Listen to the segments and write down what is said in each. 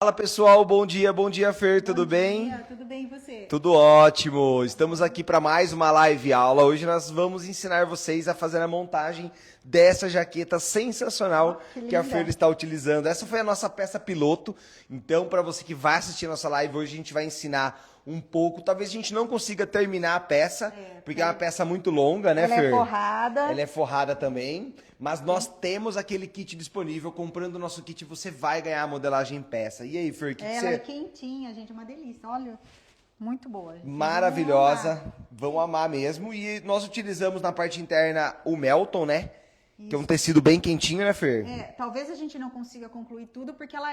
Fala pessoal, bom dia Fer, tudo Bom bem? dia, tudo bem e você? Tudo ótimo, estamos aqui para mais uma live aula. Hoje nós vamos ensinar vocês a fazer a montagem dessa jaqueta sensacional Que que a linda. Fer está utilizando. Essa foi a nossa peça piloto, então para você que vai assistir a nossa live hoje a gente vai ensinar um pouco. Talvez a gente não consiga terminar a peça, porque é uma peça muito longa, né Ela Fer? é forrada. Ela é forrada também, mas nós temos aquele kit disponível. Comprando o nosso kit, você vai ganhar a modelagem em peça. E aí, Fer, o que Ela você... é quentinha, gente, uma delícia. Olha, muito boa. Vocês vão Maravilhosa, amar. vão amar mesmo. E nós utilizamos na parte interna o Melton, né? Que é um tecido bem quentinho, né, Fer? Talvez a gente não consiga concluir tudo, porque ela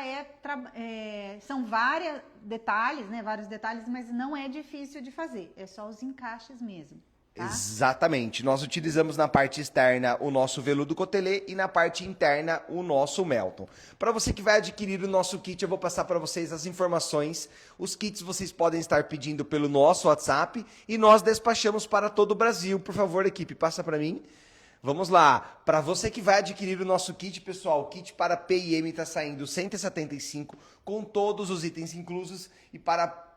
são vários detalhes, né? Vários detalhes, mas não é difícil de fazer. É só os encaixes mesmo. Tá? Exatamente. Nós utilizamos na parte externa o nosso veludo cotelê e na parte interna o nosso Melton. Para você que vai adquirir o nosso kit, eu vou passar para vocês as informações. Os kits vocês podem estar pedindo pelo nosso WhatsApp e nós despachamos para todo o Brasil. Por favor, equipe, passa para mim. Vamos lá. Para você que vai adquirir o nosso kit, pessoal, o kit para PIM está saindo 175 com todos os itens inclusos e para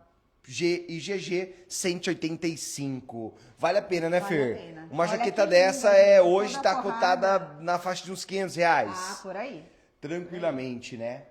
G e GG 185. Vale a pena, né, Vale Fer? a pena. Uma Olha jaqueta que dessa linda, hoje toda está cotada forrada. na faixa de uns R$ 500. Ah, por aí. Tranquilamente, né?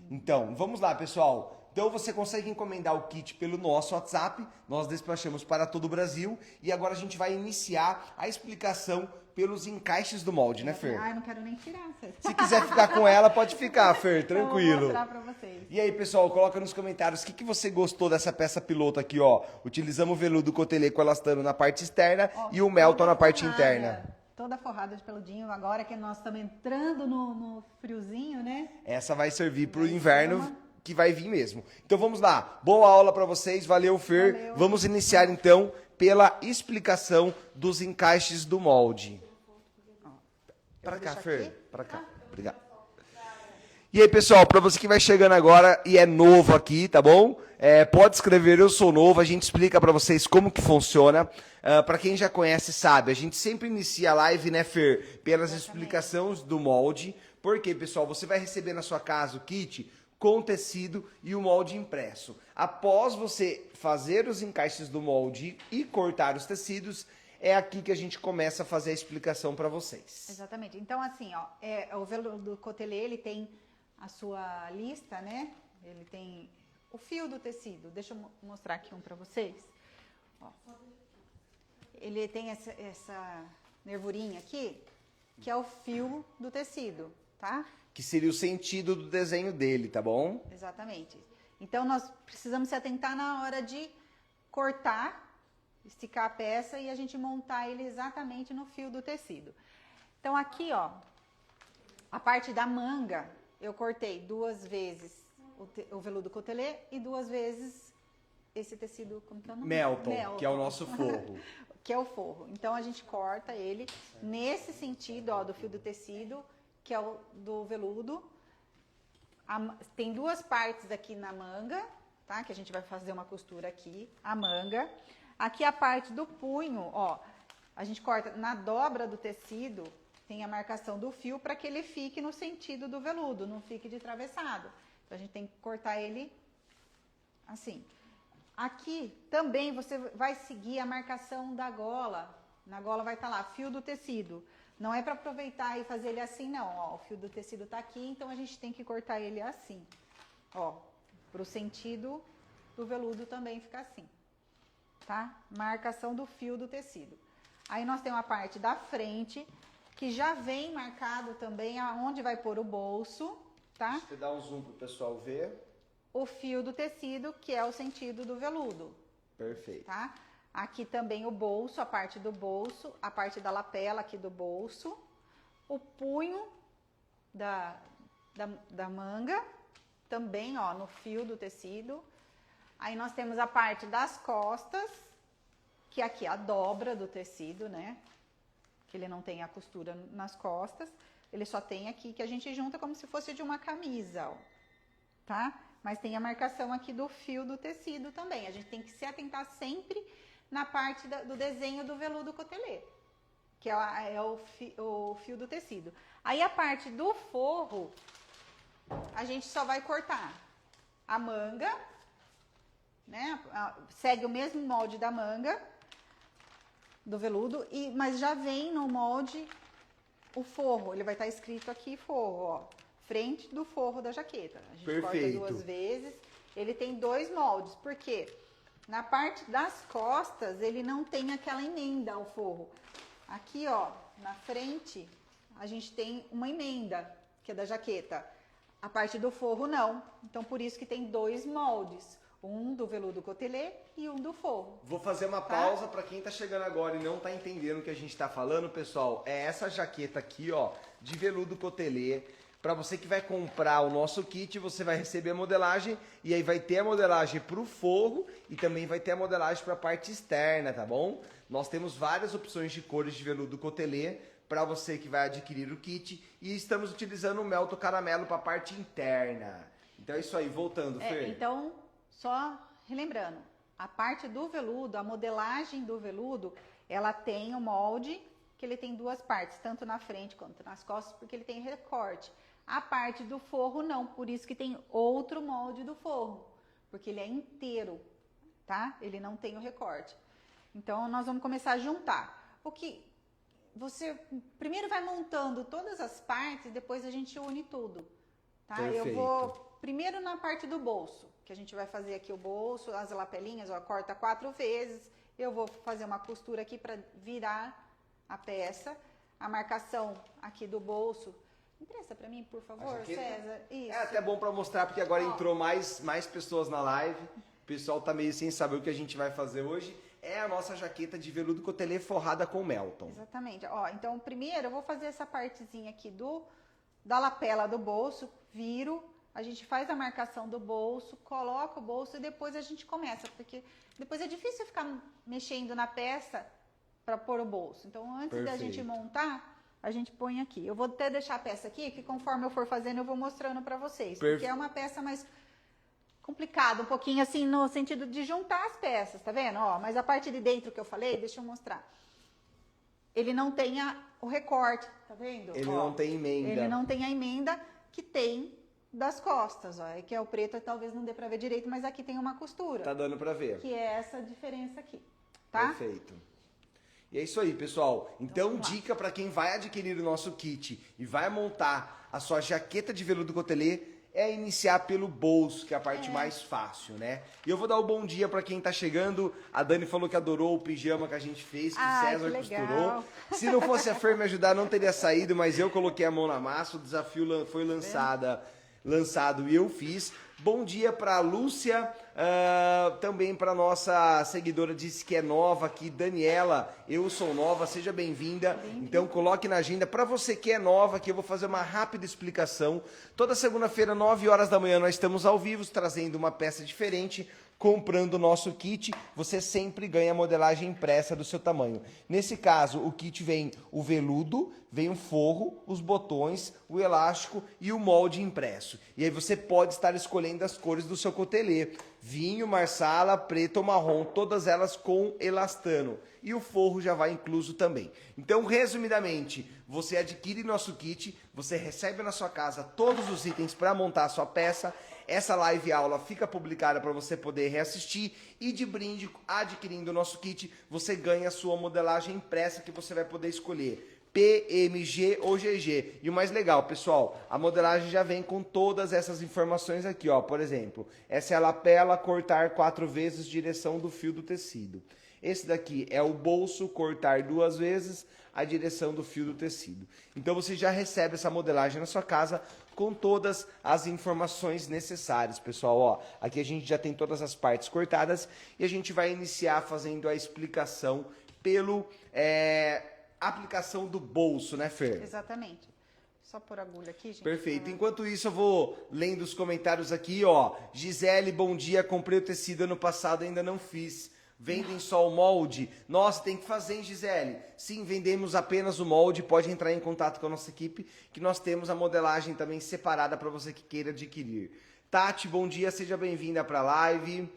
Então, vamos lá, pessoal. Então você consegue encomendar o kit pelo nosso WhatsApp, nós despachamos para todo o Brasil e agora a gente vai iniciar a explicação pelos encaixes do molde, né, Fer? Ah, eu não quero nem tirar. Se quiser ficar com ela, pode ficar, Fer, tranquilo. Eu vou mostrar pra vocês. E aí, pessoal, coloca nos comentários o que você gostou dessa peça piloto aqui, ó. Utilizamos o veludo cotelê com elastano na parte externa Ó, e o Melton toda na parte forrada, interna. Toda forrada de peludinho. Agora que nós estamos entrando no friozinho, né? Essa vai servir para o Vai ser inverno uma- que vai vir mesmo. Então vamos lá. Boa aula para vocês. Valeu, Fer. Valeu. Vamos iniciar então pela explicação dos encaixes do molde. Para cá, deixar Fer. aqui? Para cá. Obrigado. E aí, pessoal, para você que vai chegando agora e é novo aqui, tá bom? Pode escrever Eu Sou Novo, a gente explica para vocês como que funciona. Para quem já conhece, sabe, a gente sempre inicia a live, né, Fer, pelas explicações do molde. Porque, pessoal, você vai receber na sua casa o kit com tecido e o molde impresso. Após você fazer os encaixes do molde e cortar os tecidos, é aqui que a gente começa a fazer a explicação para vocês. Exatamente. Então, assim, ó, o veludo cotelê, ele tem a sua lista, né? Ele tem o fio do tecido. Deixa eu mostrar aqui um pra vocês. Ó. Ele tem essa nervurinha aqui, que é o fio do tecido, tá? Que seria o sentido do desenho dele, tá bom? Exatamente. Então, nós precisamos se atentar na hora de cortar, esticar a peça e a gente montar ele exatamente no fio do tecido. Então, aqui, ó, a parte da manga, eu cortei 2 vezes o veludo cotelê e 2 vezes esse tecido, como que é o nome? Melton, que é o nosso forro. Que é o forro. Então, a gente corta ele nesse sentido, ó, do fio do tecido, que é o do veludo. Tem 2 partes aqui na manga, tá? Que a gente vai fazer uma costura aqui, a manga. Aqui a parte do punho, ó, a gente corta na dobra do tecido, tem a marcação do fio para que ele fique no sentido do veludo, não fique de travessado. Então, a gente tem que cortar ele assim. Aqui também você vai seguir a marcação da gola. Na gola vai estar lá, fio do tecido. Não é para aproveitar e fazer ele assim, não. Ó, o fio do tecido tá aqui, então a gente tem que cortar ele assim. Ó, pro sentido do veludo também ficar assim. Tá? Marcação do fio do tecido. Aí nós temos a parte da frente, que já vem marcado também aonde vai pôr o bolso, tá? Você dá um zoom pro pessoal ver. O fio do tecido, que é o sentido do veludo. Perfeito. Tá? Aqui também o bolso, a parte do bolso, a parte da lapela aqui do bolso, o punho da manga, também, ó, no fio do tecido. Aí nós temos a parte das costas, que aqui é a dobra do tecido, né? Que ele não tem a costura nas costas, ele só tem aqui que a gente junta como se fosse de uma camisa, ó, tá? Mas tem a marcação aqui do fio do tecido também. A gente tem que se atentar sempre na parte do desenho do veludo cotelê, que é o fio do tecido. Aí a parte do forro, a gente só vai cortar a manga, né? Segue o mesmo molde da manga do veludo, mas já vem no molde o forro. Ele vai estar escrito aqui forro, ó, frente do forro da jaqueta. A gente Perfeito. corta 2 vezes. Ele tem 2 moldes, porque na parte das costas ele não tem aquela emenda ao forro. Aqui, ó, na frente a gente tem uma emenda, que é da jaqueta. A parte do forro não. Então por isso que tem 2 moldes. Um do veludo cotelê e um do forro. Vou fazer uma pausa para quem tá chegando agora e não tá entendendo o que a gente tá falando, pessoal. É essa jaqueta aqui, ó, de veludo cotelê. Para você que vai comprar o nosso kit, você vai receber a modelagem e aí vai ter a modelagem pro forro e também vai ter a modelagem para a parte externa, tá bom? Nós temos várias opções de cores de veludo cotelê para você que vai adquirir o kit e estamos utilizando o Melton Caramelo para a parte interna. Então é isso aí, voltando, Fer. Então, só relembrando, a parte do veludo, a modelagem do veludo, ela tem o molde, que ele tem 2 partes, tanto na frente quanto nas costas, porque ele tem recorte. A parte do forro não, por isso que tem outro molde do forro, porque ele é inteiro, tá? Ele não tem o recorte. Então, nós vamos começar a juntar. O que você primeiro vai montando todas as partes, depois a gente une tudo, tá? Perfeito. Eu vou primeiro na parte do bolso, que a gente vai fazer aqui o bolso, as lapelinhas, ó, corta 4 vezes. Eu vou fazer uma costura aqui para virar a peça. A marcação aqui do bolso. Empresta para mim, por favor, César. Isso. É até bom para mostrar, porque agora entrou mais pessoas na live. O pessoal tá meio sem saber o que a gente vai fazer hoje. É a nossa jaqueta de veludo cotelê forrada com Melton. Exatamente. Ó, então, primeiro eu vou fazer essa partezinha aqui da lapela do bolso, viro. A gente faz a marcação do bolso, coloca o bolso e depois a gente começa, porque depois é difícil ficar mexendo na peça para pôr o bolso. Então, antes da gente montar, a gente põe aqui. Eu vou até deixar a peça aqui, que conforme eu for fazendo, eu vou mostrando para vocês. Porque é uma peça mais complicada, um pouquinho assim, no sentido de juntar as peças, tá vendo? Ó, mas a parte de dentro que eu falei, deixa eu mostrar. Ele não tem o recorte, tá vendo? Ele não tem emenda. Ele não tem a emenda que tem das costas, ó. É que é o preto, talvez não dê pra ver direito, mas aqui tem uma costura. Tá dando pra ver. Que é essa diferença aqui, tá? Perfeito. E é isso aí, pessoal. Então dica para quem vai adquirir o nosso kit e vai montar a sua jaqueta de veludo cotelê é iniciar pelo bolso, que é a parte mais fácil, né? E eu vou dar o bom dia para quem tá chegando. A Dani falou que adorou o pijama que a gente fez, que o César costurou. Se não fosse a Fer me ajudar, não teria saído, mas eu coloquei a mão na massa, o desafio foi lançado e eu fiz. Bom dia para a Lúcia, também para nossa seguidora, disse que é nova aqui, Daniela, eu sou nova, seja bem-vinda. Então coloque na agenda. Para você que é nova, que eu vou fazer uma rápida explicação. Toda segunda-feira, 9 horas da manhã, nós estamos ao vivo, trazendo uma peça diferente. Comprando o nosso kit, você sempre ganha a modelagem impressa do seu tamanho. Nesse caso, o kit vem o veludo, vem o forro, os botões, o elástico e o molde impresso. E aí você pode estar escolhendo as cores do seu cotelê. Vinho, marsala, preto ou marrom, todas elas com elastano. E o forro já vai incluso também. Então, resumidamente, você adquire nosso kit, você recebe na sua casa todos os itens para montar a sua peça. Essa live aula fica publicada para você poder reassistir e de brinde, adquirindo o nosso kit, você ganha a sua modelagem impressa que você vai poder escolher PMG ou GG. E o mais legal, pessoal, a modelagem já vem com todas essas informações aqui, ó. Por exemplo, essa é a lapela, cortar 4 vezes, direção do fio do tecido. Esse daqui é o bolso, cortar 2 vezes, a direção do fio do tecido. Então você já recebe essa modelagem na sua casa com todas as informações necessárias, pessoal. Ó, aqui a gente já tem todas as partes cortadas e a gente vai iniciar fazendo a explicação pelo aplicação do bolso, né, Fer? Exatamente. Só por agulha aqui, gente. Perfeito. Enquanto isso, eu vou lendo os comentários aqui, ó. Gisele, bom dia. Comprei o tecido ano passado, ainda não fiz. Vendem só o molde? Nossa, tem que fazer, hein, Gisele? Sim, vendemos apenas o molde. Pode entrar em contato com a nossa equipe, que nós temos a modelagem também separada para você que queira adquirir. Tati, bom dia. Seja bem-vinda para a live.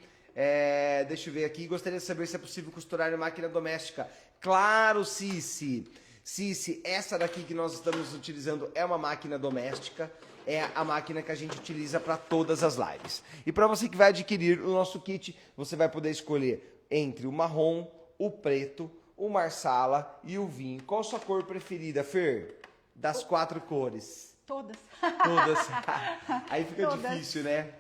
Deixa eu ver aqui. Gostaria de saber se é possível costurar em máquina doméstica. Claro, Cici. Cici, essa daqui que nós estamos utilizando é uma máquina doméstica. é a máquina que a gente utiliza para todas as lives. E para você que vai adquirir o nosso kit, você vai poder escolher entre o marrom, o preto, o marsala e o vinho. Qual a sua cor preferida, Fer? Das 4 cores. Todas. Todas. Aí fica Todas. difícil, né?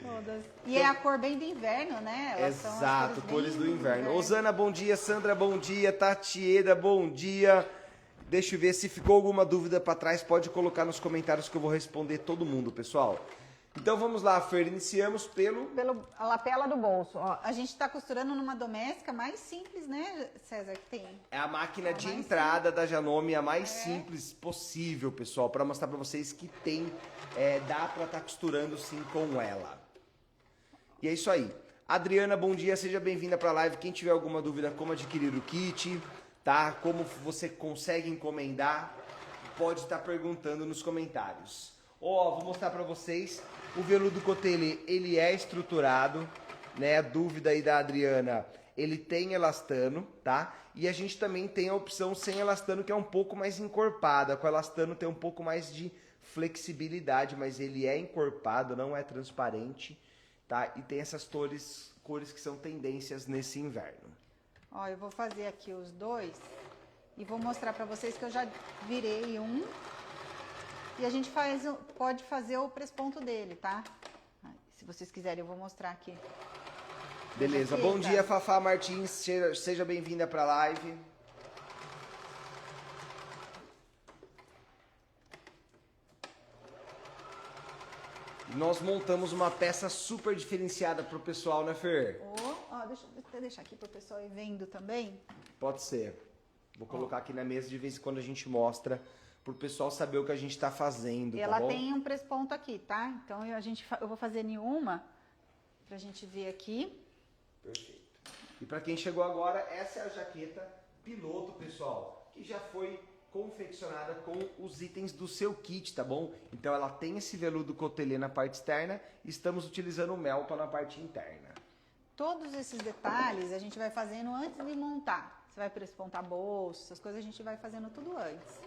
Todas. E é a cor bem do inverno, né? Elas são as Exato, cores bem do inverno. Osana, bom dia. Sandra, bom dia. Tatieda, bom dia. Deixa eu ver se ficou alguma dúvida para trás. Pode colocar nos comentários que eu vou responder todo mundo, pessoal. Então vamos lá, Fer. Iniciamos pelo A lapela do bolso. Ó, a gente está costurando numa doméstica mais simples, né, César, que tem. É a máquina de mais entrada da Janome, a mais simples possível, pessoal, para mostrar para vocês que tem, dá para estar costurando sim com ela. E é isso aí. Adriana, bom dia, seja bem-vinda para a live. Quem tiver alguma dúvida como adquirir o kit, tá? Como você consegue encomendar, pode estar perguntando nos comentários. Ó, vou mostrar para vocês, o veludo cotelê, ele é estruturado, né? A dúvida aí da Adriana, ele tem elastano, tá? E a gente também tem a opção sem elastano, que é um pouco mais encorpada. Com elastano tem um pouco mais de flexibilidade, mas ele é encorpado, não é transparente, tá? E tem essas cores que são tendências nesse inverno. Ó, eu vou fazer aqui os dois e vou mostrar pra vocês que eu já virei um. E a gente pode fazer o presponto dele, tá? Se vocês quiserem, eu vou mostrar aqui. Beleza, Aqui, bom tá? dia, Fafá Martins, seja bem-vinda para a live. Nós montamos uma peça super diferenciada para o pessoal, né, Fer? Ó, deixa eu deixar aqui pro pessoal ir vendo também. Pode ser. Vou colocar aqui na mesa de vez em quando a gente mostra para o pessoal saber o que a gente está fazendo, Ela tá bom? tem um presponto aqui, tá? Então eu vou fazer nenhuma pra gente ver aqui. Perfeito. E para quem chegou agora, essa é a jaqueta piloto, pessoal, que já foi confeccionada com os itens do seu kit, tá bom? Então ela tem esse veludo cotelê na parte externa e estamos utilizando o Melton na parte interna. Todos esses detalhes a gente vai fazendo antes de montar. Você vai prespontar bolso, essas coisas a gente vai fazendo tudo antes.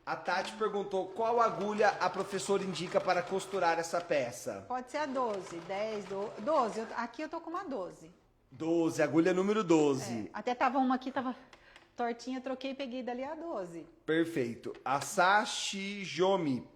A Tati perguntou qual agulha a professora indica para costurar essa peça. Pode ser a 12, 10, 12. Aqui eu tô com uma 12. 12, agulha número 12. Até tava uma aqui, tava tortinha, troquei e peguei dali a 12. Perfeito. A Sashi Jomi,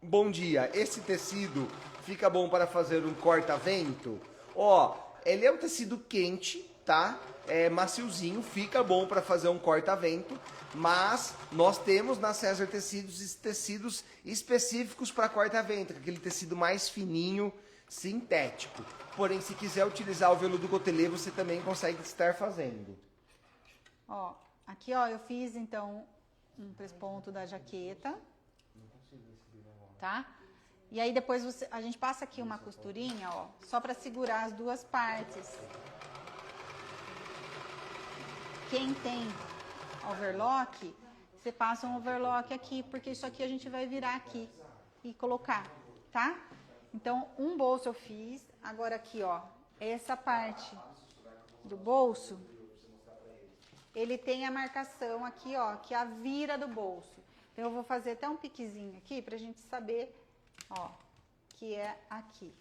bom dia. Esse tecido fica bom para fazer um corta-vento? Ó, ele é um tecido quente, tá? É maciozinho, fica bom para fazer um corta-vento, mas nós temos na César tecidos específicos para corta-vento, aquele tecido mais fininho, sintético. Porém, se quiser utilizar o veludo cotelê, você também consegue estar fazendo. Ó, aqui ó, eu fiz então um presponto da jaqueta, tá? E aí depois a gente passa aqui uma costurinha, ó, só para segurar as duas partes. Quem tem overlock, você passa um overlock aqui, porque isso aqui a gente vai virar aqui e colocar, tá? Então, um bolso eu fiz, agora aqui, ó, essa parte do bolso, ele tem a marcação aqui, ó, que é a vira do bolso. Então, eu vou fazer até um piquezinho aqui pra gente saber, ó, que é aqui.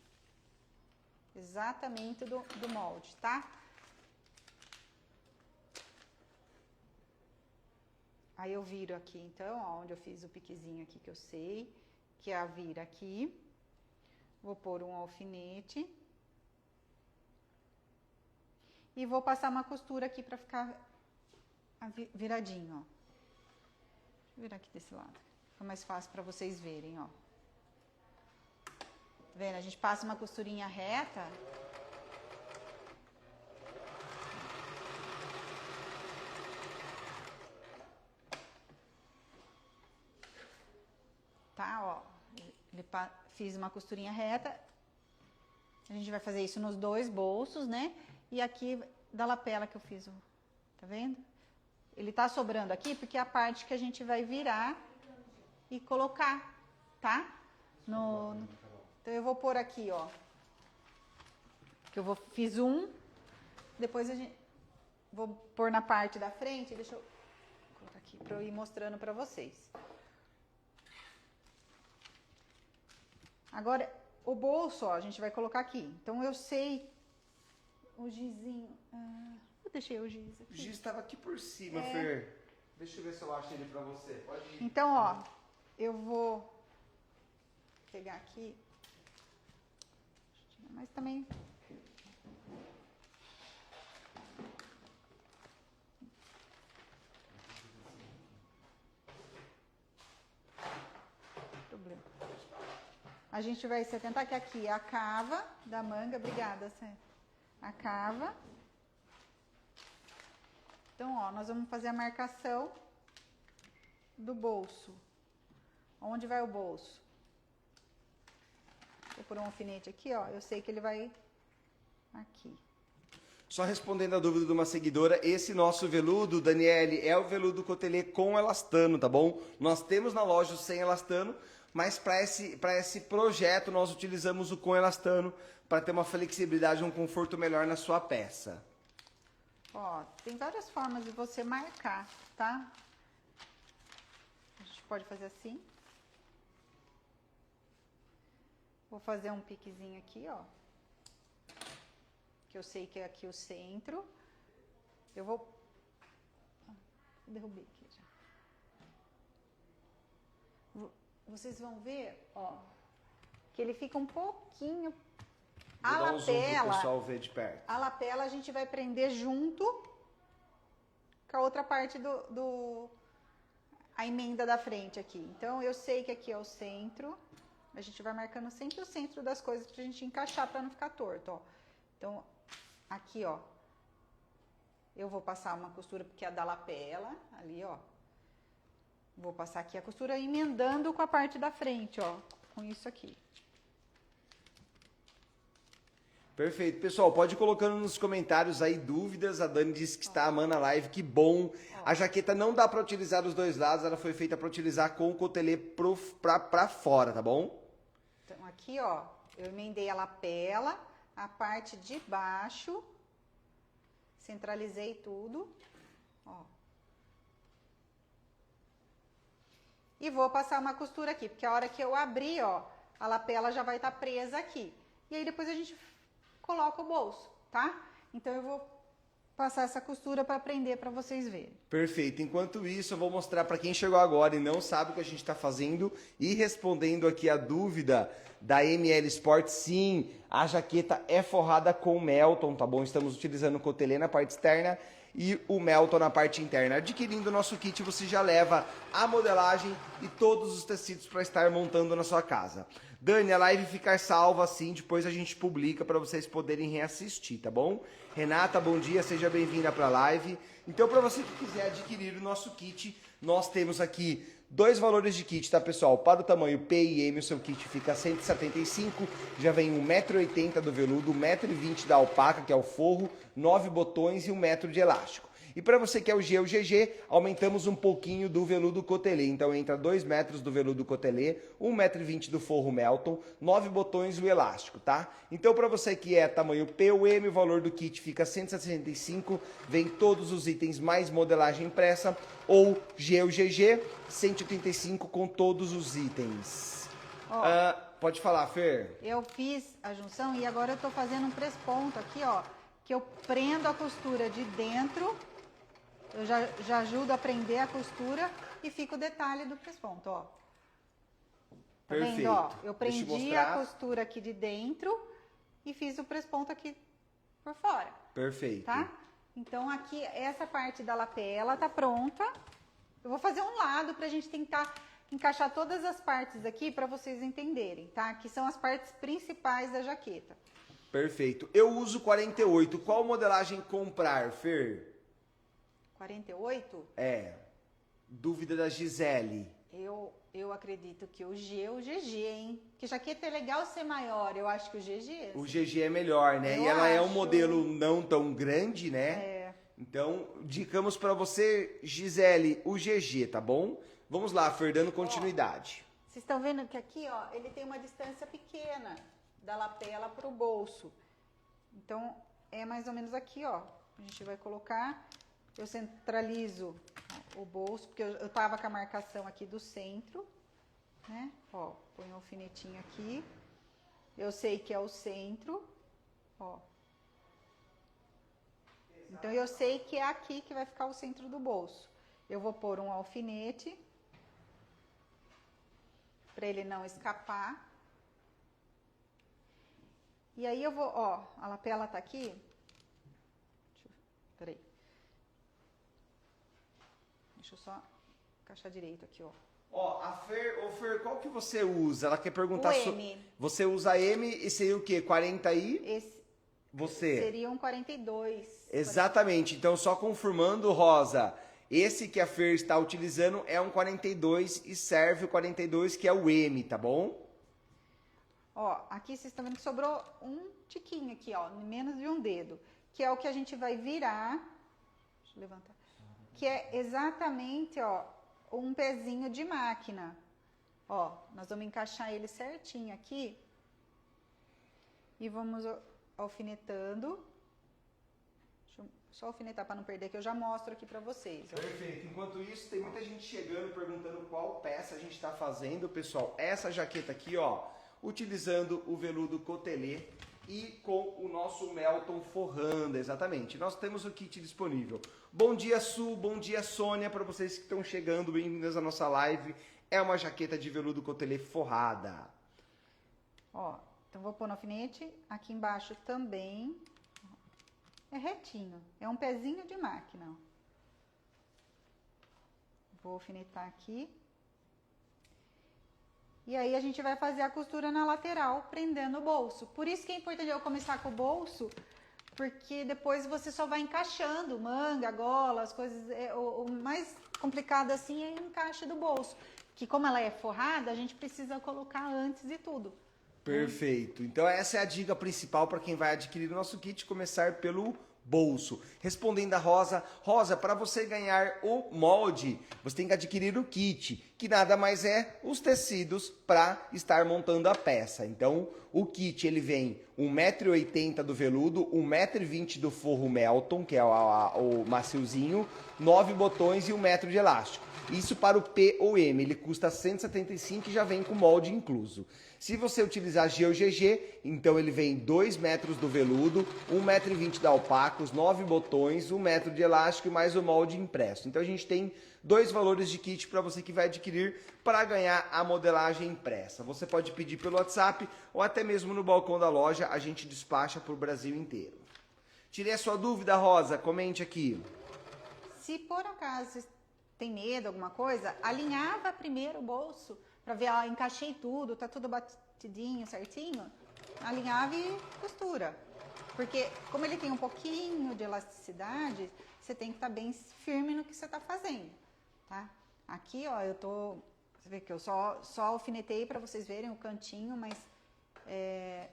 Exatamente do molde, tá? Aí eu viro aqui, então, ó, onde eu fiz o piquezinho aqui que eu sei, que é a vira aqui. Vou pôr um alfinete. E vou passar uma costura aqui pra ficar viradinho, ó. Deixa eu virar aqui desse lado. Fica mais fácil pra vocês verem, ó. Tá vendo? A gente passa uma costurinha reta. Tá, ó, fiz uma costurinha reta, a gente vai fazer isso nos dois bolsos, né? E aqui da lapela que eu fiz, tá vendo? Ele tá sobrando aqui porque é a parte que a gente vai virar e colocar, tá? Então eu vou pôr aqui, ó, que fiz um, depois vou pôr na parte da frente, deixa eu colocar aqui pra eu ir mostrando pra vocês. Agora, o bolso, ó, a gente vai colocar aqui. Então, eu sei o gizinho. Eu deixei o giz aqui. O giz estava aqui por cima, Fer. Deixa eu ver se eu acho ele pra você. Pode ir. Então, ó, eu vou pegar aqui. Mas também... problema. A gente vai se atentar que aqui é a cava da manga. Obrigada, Sé. A cava. Então, ó, nós vamos fazer a marcação do bolso. Onde vai o bolso? Vou pôr um alfinete aqui, ó. Eu sei que ele vai aqui. Só respondendo a dúvida de uma seguidora, esse nosso veludo, Daniele, é o veludo cotelê com elastano, tá bom? Nós temos na loja o sem elastano, mas para esse projeto nós utilizamos o com elastano para ter uma flexibilidade e um conforto melhor na sua peça. Ó, tem várias formas de você marcar, tá? A gente pode fazer assim. Vou fazer um piquezinho aqui, ó. Que eu sei que é aqui o centro. Eu vou... Derrubei aqui já. Vocês vão ver, ó, que ele fica um pouquinho... Vou dar um zoom pro pessoal ver de perto. A lapela a gente vai prender junto com a outra parte a emenda da frente aqui. Então, eu sei que aqui é o centro. A gente vai marcando sempre o centro das coisas pra gente encaixar, pra não ficar torto, ó. Então, aqui, ó, eu vou passar uma costura, porque é da lapela, ali, ó. Vou passar aqui a costura emendando com a parte da frente, ó, com isso aqui. Perfeito. Pessoal, pode ir colocando nos comentários aí dúvidas. A Dani disse que está amando a live, que bom. A jaqueta não dá para utilizar dos dois lados, ela foi feita para utilizar com o cotelê pra fora, tá bom? Então, aqui, ó, eu emendei a lapela, a parte de baixo, centralizei tudo, ó. E vou passar uma costura aqui, porque a hora que eu abrir, ó, a lapela já vai estar presa aqui. E aí depois a gente coloca o bolso, tá? Então eu vou passar essa costura para prender para vocês verem. Perfeito. Enquanto isso, eu vou mostrar para quem chegou agora e não sabe o que a gente está fazendo e respondendo aqui a dúvida da ML Sport. Sim, a jaqueta é forrada com Melton, tá bom? Estamos utilizando o cotelê na parte externa e o Melton na parte interna. Adquirindo o nosso kit, você já leva a modelagem e todos os tecidos para estar montando na sua casa. Dani, a live ficar salva assim, depois a gente publica para vocês poderem reassistir, tá bom? Renata, bom dia, seja bem-vinda para a live. Então, para você que quiser adquirir o nosso kit, nós temos aqui dois valores de kit, tá, pessoal? Para o tamanho P e M, o seu kit fica R$ 175, já vem 1,80 m do veludo, 1,20 m da alpaca, que é o forro, 9 botões e 1 metro de elástico. E para você que é o G ou GG, aumentamos um pouquinho do veludo cotelê. Então entra 2 metros do veludo cotelê, 1,20 m do forro Melton, 9 botões e o elástico, tá? Então para você que é tamanho P ou M, o valor do kit fica 165, vem todos os itens mais modelagem impressa, ou G ou GG, 185 com todos os itens. Pode falar, Fer. Eu fiz a junção e agora eu tô fazendo um presponto aqui, ó, que eu prendo a costura de dentro. Eu já ajudo a prender a costura e fica o detalhe do presponto, ó. Tá Perfeito. vendo, ó? Eu prendi a costura aqui de dentro e fiz o presponto aqui por fora. Perfeito. Tá? Então, aqui, essa parte da lapela tá pronta. Eu vou fazer um lado pra gente tentar encaixar todas as partes aqui pra vocês entenderem, tá? Que são as partes principais da jaqueta. Perfeito. Eu uso 48. Qual modelagem comprar, Fer? 48? É. Dúvida da Gisele. Eu acredito que o G ou o GG, hein? Que jaqueta é legal ser maior, eu acho que o GG. O GG é melhor, né? Eu E ela é um acho. modelo não tão grande, né? É. Então, indicamos pra você, Gisele, o GG, tá bom? Vamos lá, Fer, dando continuidade. Vocês estão vendo que aqui, ó, ele tem uma distância pequena da lapela pro bolso. Então, é mais ou menos aqui, ó. A gente vai colocar... Eu centralizo o bolso, porque eu tava com a marcação aqui do centro, né? Ó, põe um alfinetinho aqui Eu sei que é o centro, ó. Então, eu sei que é aqui que vai ficar o centro do bolso. Eu vou pôr um alfinete, para ele não escapar. E aí eu vou, ó, a lapela tá aqui. Peraí. Deixa eu só encaixar direito aqui, ó. Ó, ô Fer, qual que você usa? Ela quer perguntar... O M. Você usa M e seria o quê? 40 aí? Esse Você? seria um 42. Exatamente. Então, só confirmando, Rosa, esse que a Fer está utilizando é um 42 e serve o 42, que é o M, tá bom? Ó, aqui vocês estão vendo que sobrou um tiquinho aqui, ó, menos de um dedo, que é o que a gente vai virar. Deixa eu levantar. Que é exatamente, ó, um pezinho de máquina. Ó, nós vamos encaixar ele certinho aqui. E vamos alfinetando. Deixa eu só alfinetar para não perder, que eu já mostro aqui para vocês. Ó. Perfeito. Enquanto isso, tem muita gente chegando perguntando qual peça a gente está fazendo. Pessoal, essa jaqueta aqui, ó, utilizando o veludo cotelê e com o nosso Melton forrando, exatamente. Nós temos o kit disponível. Bom dia, Su, bom dia, Sônia, para vocês que estão chegando, bem-vindos à nossa live. É uma jaqueta de veludo cotelê forrada. Ó, então vou pôr no alfinete, aqui embaixo também. É retinho, é um pezinho de máquina. Ó. Vou alfinetar aqui. E aí a gente vai fazer a costura na lateral, prendendo o bolso. Por isso que é importante eu começar com o bolso, porque depois você só vai encaixando manga, gola, as coisas. O mais complicado assim é o encaixe do bolso. Que como ela é forrada, a gente precisa colocar antes de tudo. Perfeito. Então essa é a dica principal para quem vai adquirir o nosso kit, começar pelo bolso. Respondendo a Rosa, Rosa, para você ganhar o molde, você tem que adquirir o kit, que nada mais é os tecidos para estar montando a peça. Então, o kit ele vem 1,80 m do veludo, 1,20 m do forro Melton, que é o maciozinho, 9 botões e 1 metro de elástico. Isso para o P ou M, ele custa 175 e já vem com molde incluso. Se você utilizar G ou GG, então ele vem 2 metros do veludo, 1,20 m da alpaca, os 9 botões, 1 metro de elástico e mais o molde impresso. Então a gente tem 2 valores de kit para você que vai adquirir para ganhar a modelagem impressa. Você pode pedir pelo WhatsApp ou até mesmo no balcão da loja, a gente despacha para o Brasil inteiro. Tirei a sua dúvida, Rosa? Comente aqui. Se por acaso tem medo, alguma coisa, alinhava primeiro o bolso para ver, ó, encaixei tudo, tá tudo batidinho, certinho. Alinhava e costura. Porque como ele tem um pouquinho de elasticidade, você tem que estar bem firme no que você tá fazendo, tá? Aqui, ó, você vê que eu só alfinetei para vocês verem o cantinho, mas é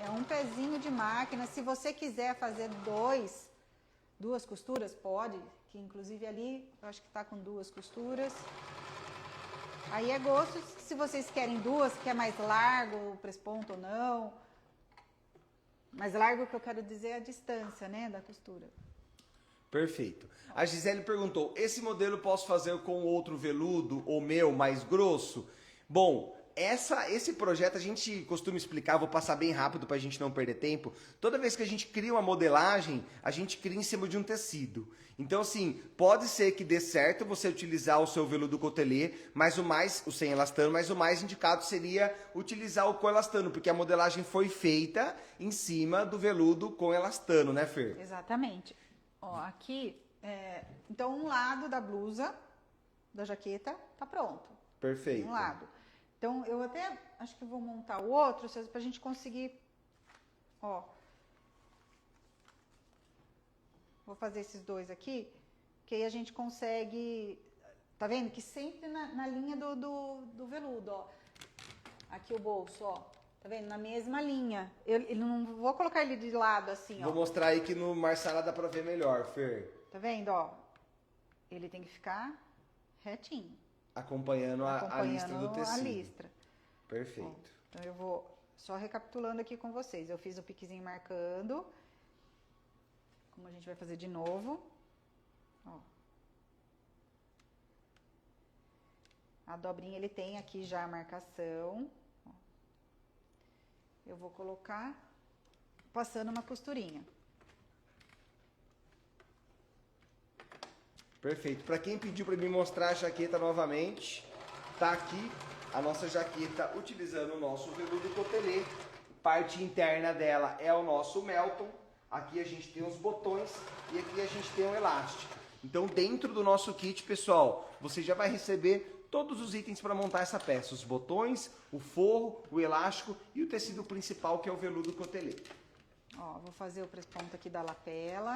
um pezinho de máquina. Se você quiser fazer duas costuras, pode, que inclusive ali eu acho que tá com 2 costuras. Aí é gosto, se vocês querem 2, que é mais largo, o presponto ou não. Mais largo, que eu quero dizer, é a distância, né, da costura. Perfeito. A Gisele perguntou, esse modelo posso fazer com outro veludo ou meu mais grosso? Bom, esse projeto a gente costuma explicar, vou passar bem rápido para a gente não perder tempo. Toda vez que a gente cria uma modelagem, a gente cria em cima de um tecido. Então, assim, pode ser que dê certo você utilizar o seu veludo cotelê, mas o sem elastano, mas o mais indicado seria utilizar o com elastano, porque a modelagem foi feita em cima do veludo com elastano, né, Fer? Exatamente. Ó, aqui, então um lado da blusa, da jaqueta, tá pronto. Perfeito. Um lado. Então, eu até acho que vou montar o outro, pra gente conseguir, ó. Vou fazer esses 2 aqui, que aí a gente consegue, tá vendo? Que sempre na linha do veludo, ó. Aqui o bolso, ó. Tá vendo? Na mesma linha. Eu não vou colocar ele de lado assim, ó. Vou mostrar aí que no Marsala dá pra ver melhor, Fer. Tá vendo, ó? Ele tem que ficar retinho. Acompanhando a listra do tecido. A listra. Perfeito. Ó, então eu vou só recapitulando aqui com vocês. Eu fiz o piquezinho marcando. Como a gente vai fazer de novo. Ó. A dobrinha ele tem aqui já a marcação. eu vou colocar passando uma costurinha. Perfeito. Para quem pediu para mim mostrar a jaqueta novamente, tá aqui a nossa jaqueta utilizando o nosso veludo cotelê. Parte interna dela é o nosso Melton. Aqui a gente tem os botões e aqui a gente tem o elástico. Então, dentro do nosso kit, pessoal, você já vai receber todos os itens para montar essa peça. Os botões, o forro, o elástico e o tecido principal, que é o veludo cotelê. Ó, vou fazer o pesponto aqui da lapela.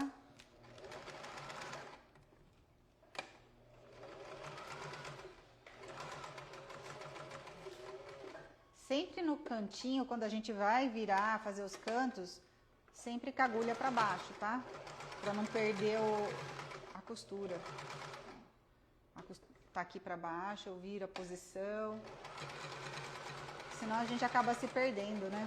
Sempre no cantinho, quando a gente vai virar, fazer os cantos, sempre com a agulha para baixo, tá? Para não perder a costura. Tá aqui para baixo, eu viro a posição. Senão a gente acaba se perdendo, né?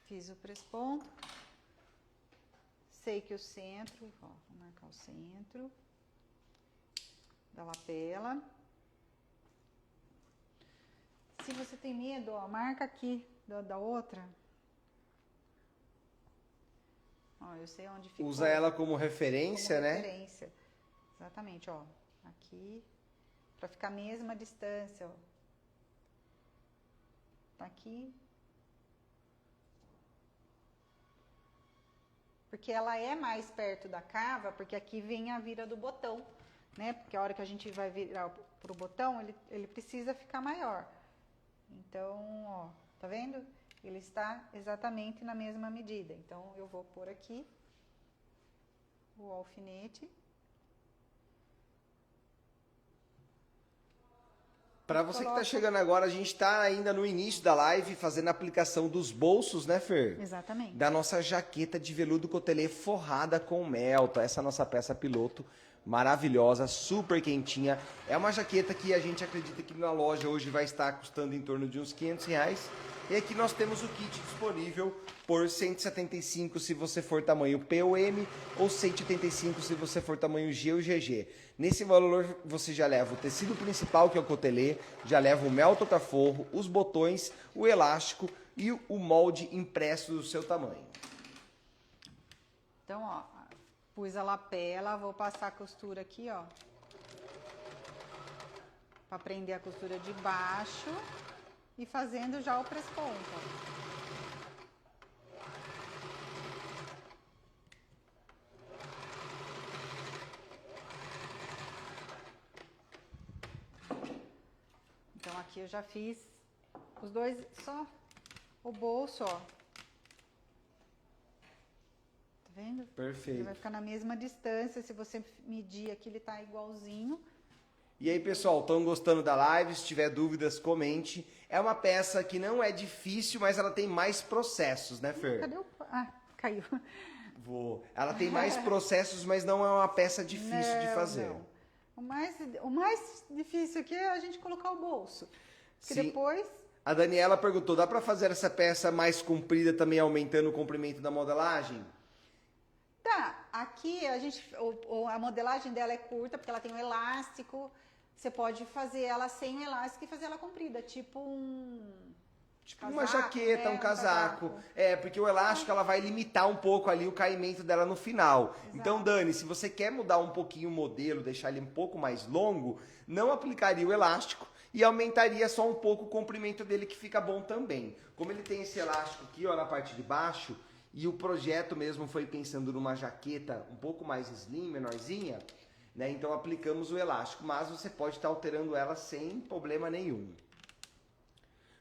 Fiz o presponto. Sei que o centro, ó, vou marcar o centro da lapela. Se você tem medo, ó, marca aqui da outra. Ó, eu sei onde ficou. Usa ela como referência, como né? referência. Exatamente, ó. Aqui, pra ficar a mesma distância, ó. Tá aqui. Porque ela é mais perto da cava, porque aqui vem a vira do botão, né? Porque a hora que a gente vai virar pro botão, ele precisa ficar maior. Então, ó, tá vendo? Ele está exatamente na mesma medida. Então, eu vou pôr aqui o alfinete. Para você que está chegando agora, a gente está ainda no início da live fazendo a aplicação dos bolsos, né, Fer? Exatamente. Da nossa jaqueta de veludo cotelê forrada com Melton. Essa é a nossa peça piloto, maravilhosa, super quentinha. É uma jaqueta que a gente acredita que na loja hoje vai estar custando em torno de uns R$500. E aqui nós temos o kit disponível por R$175 se você for tamanho P ou M, ou R$185 se você for tamanho G ou GG. Nesse valor você já leva o tecido principal, que é o cotelê, já leva o Melton para forro, os botões, o elástico e o molde impresso do seu tamanho. Então, ó, pus a lapela, vou passar a costura aqui, ó, para prender a costura de baixo e fazendo já o presponto, ó. Então, aqui eu já fiz os dois, só o bolso, ó. Tá vendo? Perfeito. Ele vai ficar na mesma distância, se você medir aqui, ele tá igualzinho. E aí, pessoal, estão gostando da live? Se tiver dúvidas, comente. É uma peça que não é difícil, mas ela tem mais processos, né, Fer? Cadê o... Ah, caiu. Ela tem mais processos, mas não é uma peça difícil de fazer. Não. O mais difícil aqui é a gente colocar o bolso. Porque Sim. depois... A Daniela perguntou, dá para fazer essa peça mais comprida também aumentando o comprimento da modelagem? Tá, aqui a modelagem dela é curta, porque ela tem um elástico. Você pode fazer ela sem o elástico e fazer ela comprida, tipo Uma casaco, jaqueta, né? um casaco. É, porque o elástico ela vai limitar um pouco ali o caimento dela no final. Exato. Então, Dani, se você quer mudar um pouquinho o modelo, deixar ele um pouco mais longo, não aplicaria o elástico e aumentaria só um pouco o comprimento dele, que fica bom também. Como ele tem esse elástico aqui, ó, na parte de baixo, e o projeto mesmo foi pensando numa jaqueta um pouco mais slim, menorzinha, né? Então aplicamos o elástico, mas você pode estar alterando ela sem problema nenhum.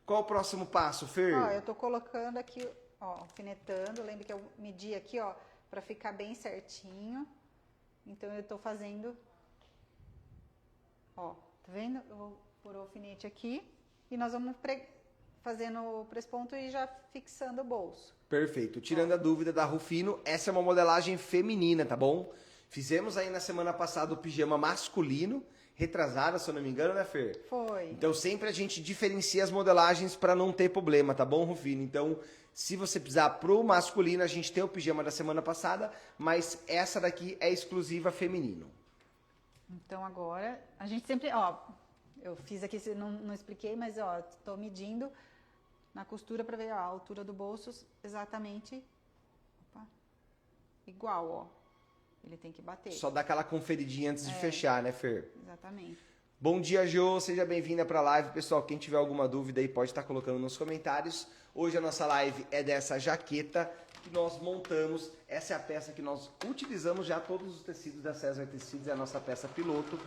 Qual o próximo passo, Fer? Ó, eu tô colocando aqui, ó, alfinetando. Lembra que eu medi aqui, ó, pra ficar bem certinho. Então eu tô fazendo, ó, tá vendo? Eu vou pôr o alfinete aqui e nós vamos fazendo o presponto e já fixando o bolso. Perfeito. Tirando a dúvida da Rufino, essa é uma modelagem feminina, tá bom? Fizemos aí na semana passada o pijama masculino, retrasada, se eu não me engano, né, Fer? Foi. Então sempre a gente diferencia as modelagens para não ter problema, tá bom, Rufino? Então, se você precisar pro masculino, a gente tem o pijama da semana passada, mas essa daqui é exclusiva feminino. Então agora, a gente sempre, ó, eu fiz aqui, não expliquei, mas ó, tô medindo na costura para ver ó, a altura do bolso exatamente igual, ó. Ele tem que bater. Só dá aquela conferidinha antes de fechar, né, Fer? Exatamente. Bom dia, Jô. Seja bem-vinda para a live. Pessoal, quem tiver alguma dúvida aí pode estar colocando nos comentários. Hoje a nossa live é dessa jaqueta que nós montamos. Essa é a peça que nós utilizamos já todos os tecidos da César Tecidos. É a nossa peça piloto.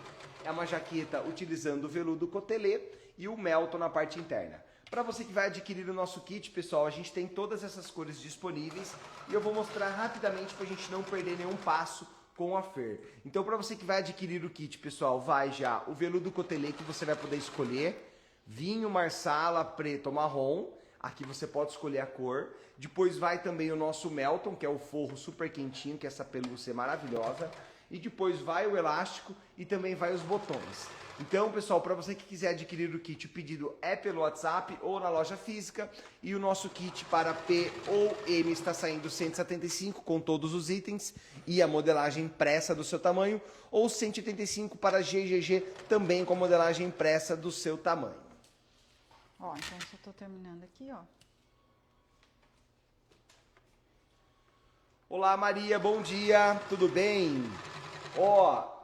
É uma jaqueta utilizando o veludo cotelê e o melton na parte interna. Para você que vai adquirir o nosso kit, pessoal, a gente tem todas essas cores disponíveis. E eu vou mostrar rapidamente para a gente não perder nenhum passo com a Fer. Então, para você que vai adquirir o kit, pessoal, vai já o veludo cotelê que você vai poder escolher. Vinho, marsala, preto ou marrom. Aqui você pode escolher a cor. Depois vai também o nosso melton, que é o forro super quentinho, que é essa pelúcia maravilhosa. E depois vai o elástico e também vai os botões. Então, pessoal, para você que quiser adquirir o kit, o pedido é pelo WhatsApp ou na loja física. E o nosso kit para P ou M está saindo 175 com todos os itens e a modelagem impressa do seu tamanho. Ou 185 para GGG, também com a modelagem impressa do seu tamanho. Ó, então eu só tô terminando aqui, ó. Olá, Maria, bom dia, tudo bem? Ó,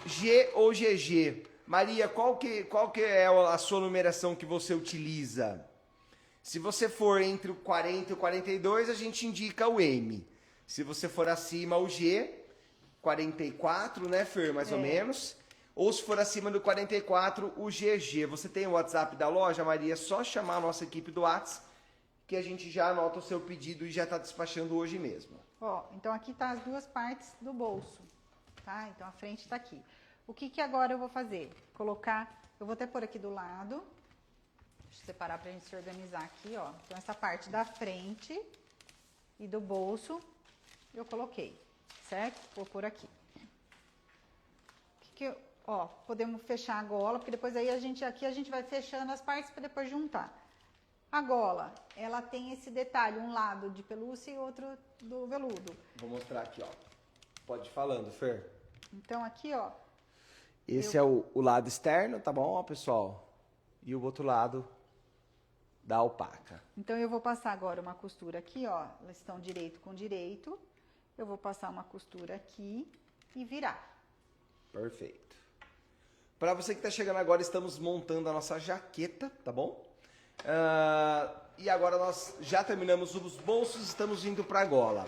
G ou GG? Maria, qual que é a sua numeração que você utiliza? Se você for entre o 40 e o 42, a gente indica o M. Se você for acima, o G, 44, né, Fer, mais ou menos. Ou se for acima do 44, o GG. Você tem o WhatsApp da loja, Maria? É só chamar a nossa equipe do WhatsApp, que a gente já anota o seu pedido e já está despachando hoje mesmo. Ó, então aqui tá as duas partes do bolso, tá? Então a frente tá aqui. O que agora eu vou fazer? Colocar, eu vou até pôr aqui do lado. Deixa eu separar pra gente se organizar aqui, ó. Então essa parte da frente e do bolso eu coloquei, certo? Vou pôr aqui. Ó, podemos fechar a gola, porque depois aí a gente vai fechando as partes para depois juntar. A gola, ela tem esse detalhe, um lado de pelúcia e outro do veludo. Vou mostrar aqui, ó. Pode ir falando, Fer. Então aqui, ó. Esse é o lado externo, tá bom, ó, pessoal? E o outro lado da alpaca. Então eu vou passar agora uma costura aqui, ó. Elas estão direito com direito. Eu vou passar uma costura aqui e virar. Perfeito. Para você que está chegando agora, estamos montando a nossa jaqueta, tá bom? E agora nós já terminamos os bolsos, estamos indo para a gola.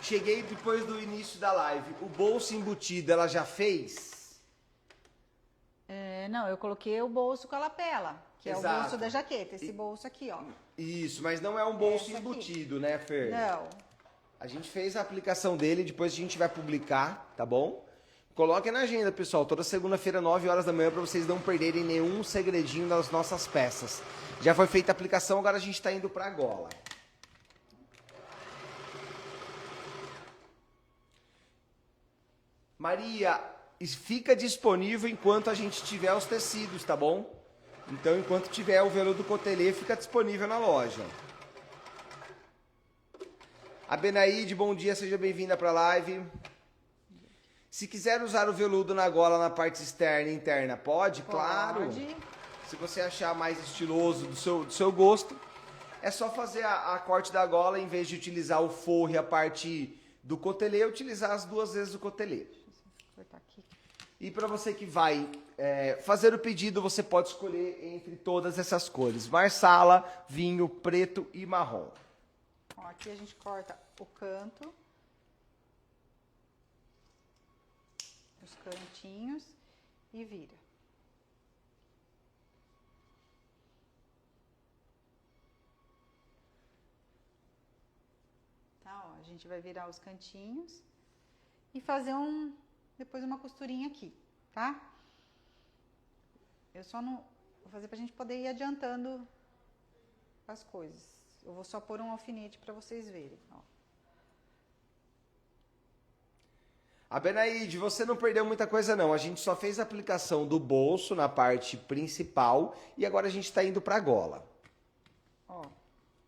Cheguei depois do início da live. O bolso embutido, ela já fez? Não, eu coloquei o bolso com a lapela, que Exato. É o bolso da jaqueta. Esse bolso aqui, ó. Isso, mas não é um bolso embutido, né, Fer? Não. A gente fez a aplicação dele, depois a gente vai publicar, tá bom? Coloquem na agenda, pessoal, toda segunda-feira, 9 horas da manhã, para vocês não perderem nenhum segredinho das nossas peças. Já foi feita a aplicação, agora a gente está indo para a gola. Maria, fica disponível enquanto a gente tiver os tecidos, tá bom? Então, enquanto tiver o veludo cotelê, fica disponível na loja. A Benaíde, bom dia, seja bem-vinda para a live. Se quiser usar o veludo na gola na parte externa e interna, pode? Claro. Pode. Se você achar mais estiloso do seu gosto, é só fazer a corte da gola, em vez de utilizar o forro e a parte do cotelê, utilizar as duas vezes o cotelê. Cortar aqui. E para você que vai fazer o pedido, você pode escolher entre todas essas cores. Marsala, vinho, preto e marrom. Ó, aqui a gente corta o canto. Os cantinhos e vira. Tá, ó, a gente vai virar os cantinhos e fazer depois uma costurinha aqui, tá? Eu só não vou fazer pra gente poder ir adiantando as coisas. Eu vou só pôr um alfinete pra vocês verem, ó. A Benaíde, você não perdeu muita coisa não, a gente só fez a aplicação do bolso na parte principal e agora a gente está indo para a gola. Ó,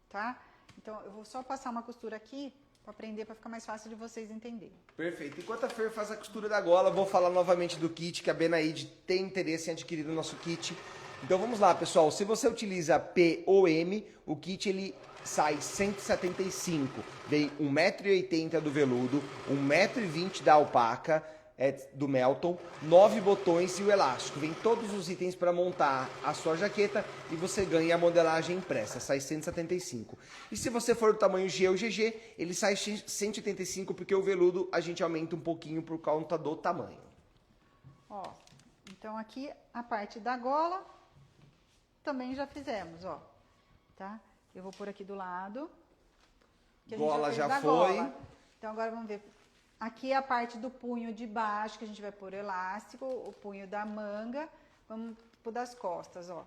tá? Então, eu vou só passar uma costura aqui para aprender, para ficar mais fácil de vocês entenderem. Perfeito. Enquanto a Fer faz a costura da gola, vou falar novamente do kit, que a Benaide tem interesse em adquirir o nosso kit. Então vamos lá, pessoal. Se você utiliza P ou M, o kit ele sai 175. Vem 1,80 m do veludo, 1,20 m da alpaca, do Melton, 9 botões e o elástico. Vem todos os itens para montar a sua jaqueta e você ganha a modelagem impressa, sai 175. E se você for do tamanho G ou GG, ele sai 185 porque o veludo a gente aumenta um pouquinho por conta do tamanho. Ó, então aqui a parte da gola também já fizemos, ó, tá? Eu vou pôr aqui do lado. Que a gente Gola fez já da foi. gola. Então agora vamos ver. Aqui é a parte do punho de baixo, que a gente vai pôr elástico, o punho da manga. Vamos pro das costas, ó.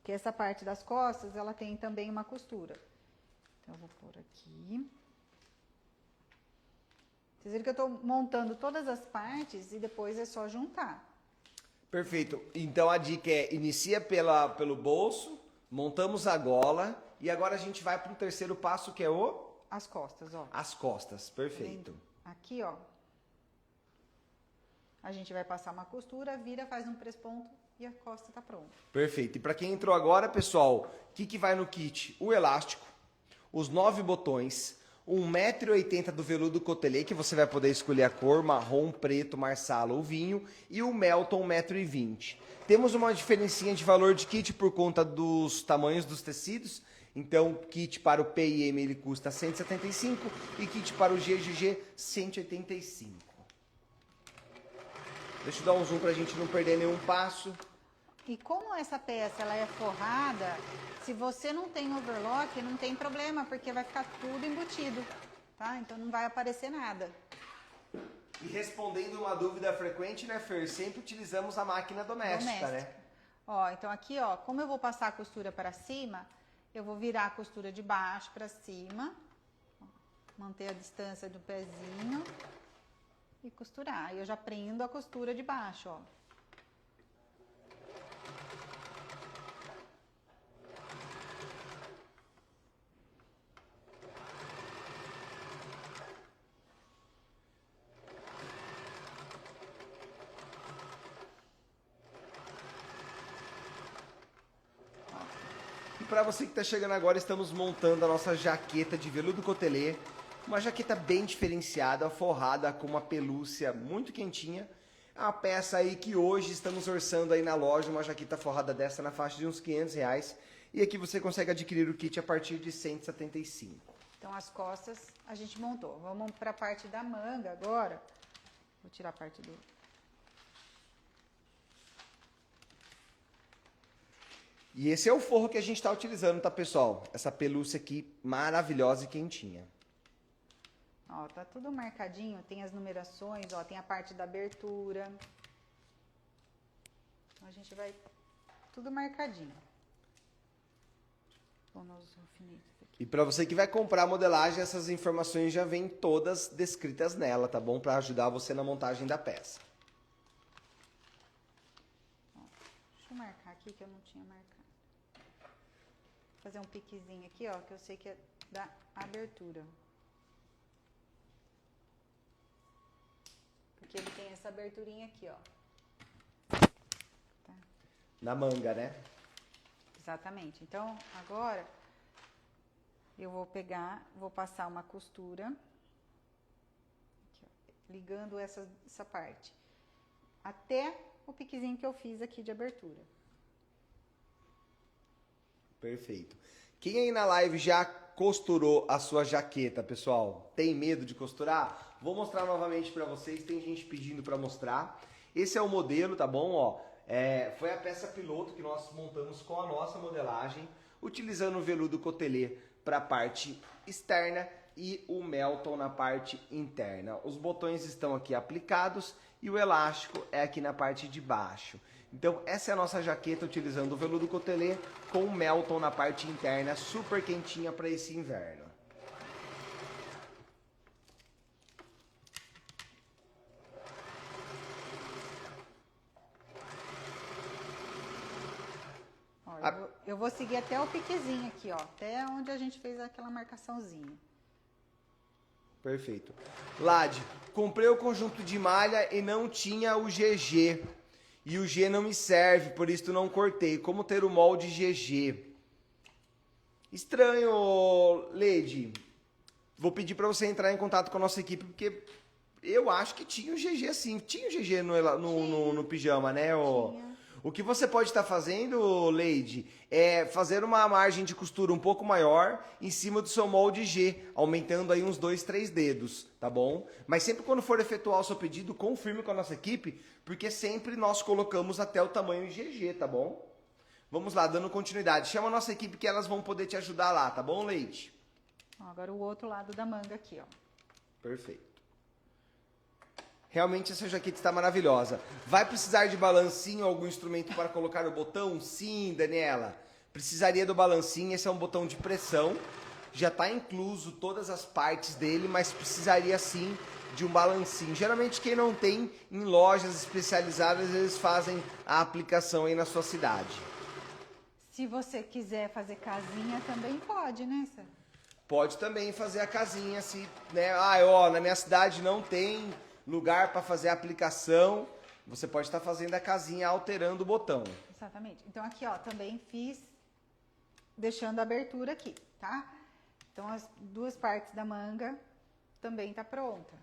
Que essa parte das costas, ela tem também uma costura. Então eu vou pôr aqui. Vocês viram que eu tô montando todas as partes e depois é só juntar. Perfeito. Então a dica é, inicia pelo bolso, montamos a gola e agora a gente vai para o terceiro passo, que é As costas, ó. as costas. Perfeito. Aqui, ó. A gente vai passar uma costura, vira, faz um press-ponto e a costa tá pronta. Perfeito. E para quem entrou agora, pessoal, o que vai no kit? O elástico, os 9 botões, 1,80 m do veludo cotelê, que você vai poder escolher a cor, marrom, preto, marsala ou vinho, e o Melton 1,20 m. Temos uma diferencinha de valor de kit por conta dos tamanhos dos tecidos. Então, kit para o P e M ele custa 175 e kit para o G e GG 185. Deixa eu dar um zoom para a gente não perder nenhum passo. E como essa peça ela é forrada, se você não tem overlock, não tem problema, porque vai ficar tudo embutido, tá? Então não vai aparecer nada. E respondendo uma dúvida frequente, né, Fer? Sempre utilizamos a máquina doméstica, né? Ó, então aqui, ó, como eu vou passar a costura para cima, eu vou virar a costura de baixo para cima, ó, manter a distância do pezinho e costurar. Aí eu já prendo a costura de baixo, ó. Para você que está chegando agora, estamos montando a nossa jaqueta de veludo cotelê. Uma jaqueta bem diferenciada, forrada com uma pelúcia muito quentinha. É uma peça aí que hoje estamos orçando aí na loja, uma jaqueta forrada dessa na faixa de uns R$500. E aqui você consegue adquirir o kit a partir de 175. Então as costas a gente montou. Vamos para a parte da manga agora. Vou tirar a parte do... E esse é o forro que a gente está utilizando, tá, pessoal? Essa pelúcia aqui maravilhosa e quentinha. Ó, tá tudo marcadinho, tem as numerações, ó, tem a parte da abertura. Então, a gente vai tudo marcadinho. Vamos nos alfinetes aqui. E para você que vai comprar a modelagem, essas informações já vêm todas descritas nela, tá bom? Para ajudar você na montagem da peça. Ó, deixa eu marcar aqui que eu não tinha marcado. Vou fazer um piquezinho aqui, ó, que eu sei que é da abertura. Porque ele tem essa aberturinha aqui, ó. Tá. Na manga, né? Exatamente. Então, agora, eu vou pegar, vou passar uma costura, aqui, ó, ligando essa parte, até o piquezinho que eu fiz aqui de abertura. Perfeito. Quem aí na live já costurou a sua jaqueta, pessoal? Tem medo de costurar? Vou mostrar novamente para vocês, tem gente pedindo para mostrar. Esse é o modelo, tá bom? Ó, foi a peça piloto que nós montamos com a nossa modelagem, utilizando o veludo cotelê para a parte externa e o Melton na parte interna. Os botões estão aqui aplicados e o elástico é aqui na parte de baixo. Então essa é a nossa jaqueta utilizando o veludo cotelê com o Melton na parte interna, super quentinha para esse inverno. Ó, eu vou seguir até o piquezinho aqui, ó, até onde a gente fez aquela marcaçãozinha. Perfeito. Lade, comprei o conjunto de malha e não tinha o GG. E o G não me serve, por isso não cortei. Como ter o molde GG? Estranho, Lady. Vou pedir para você entrar em contato com a nossa equipe, porque eu acho que tinha o GG sim. Tinha o GG no pijama, né? O que você pode estar fazendo, Lady, é fazer uma margem de costura um pouco maior em cima do seu molde G, aumentando aí uns 2, 3 dedos, tá bom? Mas sempre quando for efetuar o seu pedido, confirme com a nossa equipe, porque sempre nós colocamos até o tamanho GG, tá bom? Vamos lá, dando continuidade. Chama a nossa equipe que elas vão poder te ajudar lá, tá bom, Lady? Agora o outro lado da manga aqui, ó. Perfeito. Realmente essa jaqueta está maravilhosa. Vai precisar de balancinho, algum instrumento para colocar o botão? Sim, Daniela. Precisaria do balancinho, esse é um botão de pressão. Já está incluso todas as partes dele, mas precisaria sim de um balancinho. Geralmente quem não tem, em lojas especializadas, eles fazem a aplicação aí na sua cidade. Se você quiser fazer casinha, também pode, né, Sérgio? Pode também fazer a casinha, se, né? Ah, ó, na minha cidade não tem lugar para fazer a aplicação, você pode estar fazendo a casinha alterando o botão. Exatamente. Então aqui, ó, também fiz deixando a abertura aqui, tá? Então as duas partes da manga também tá pronta,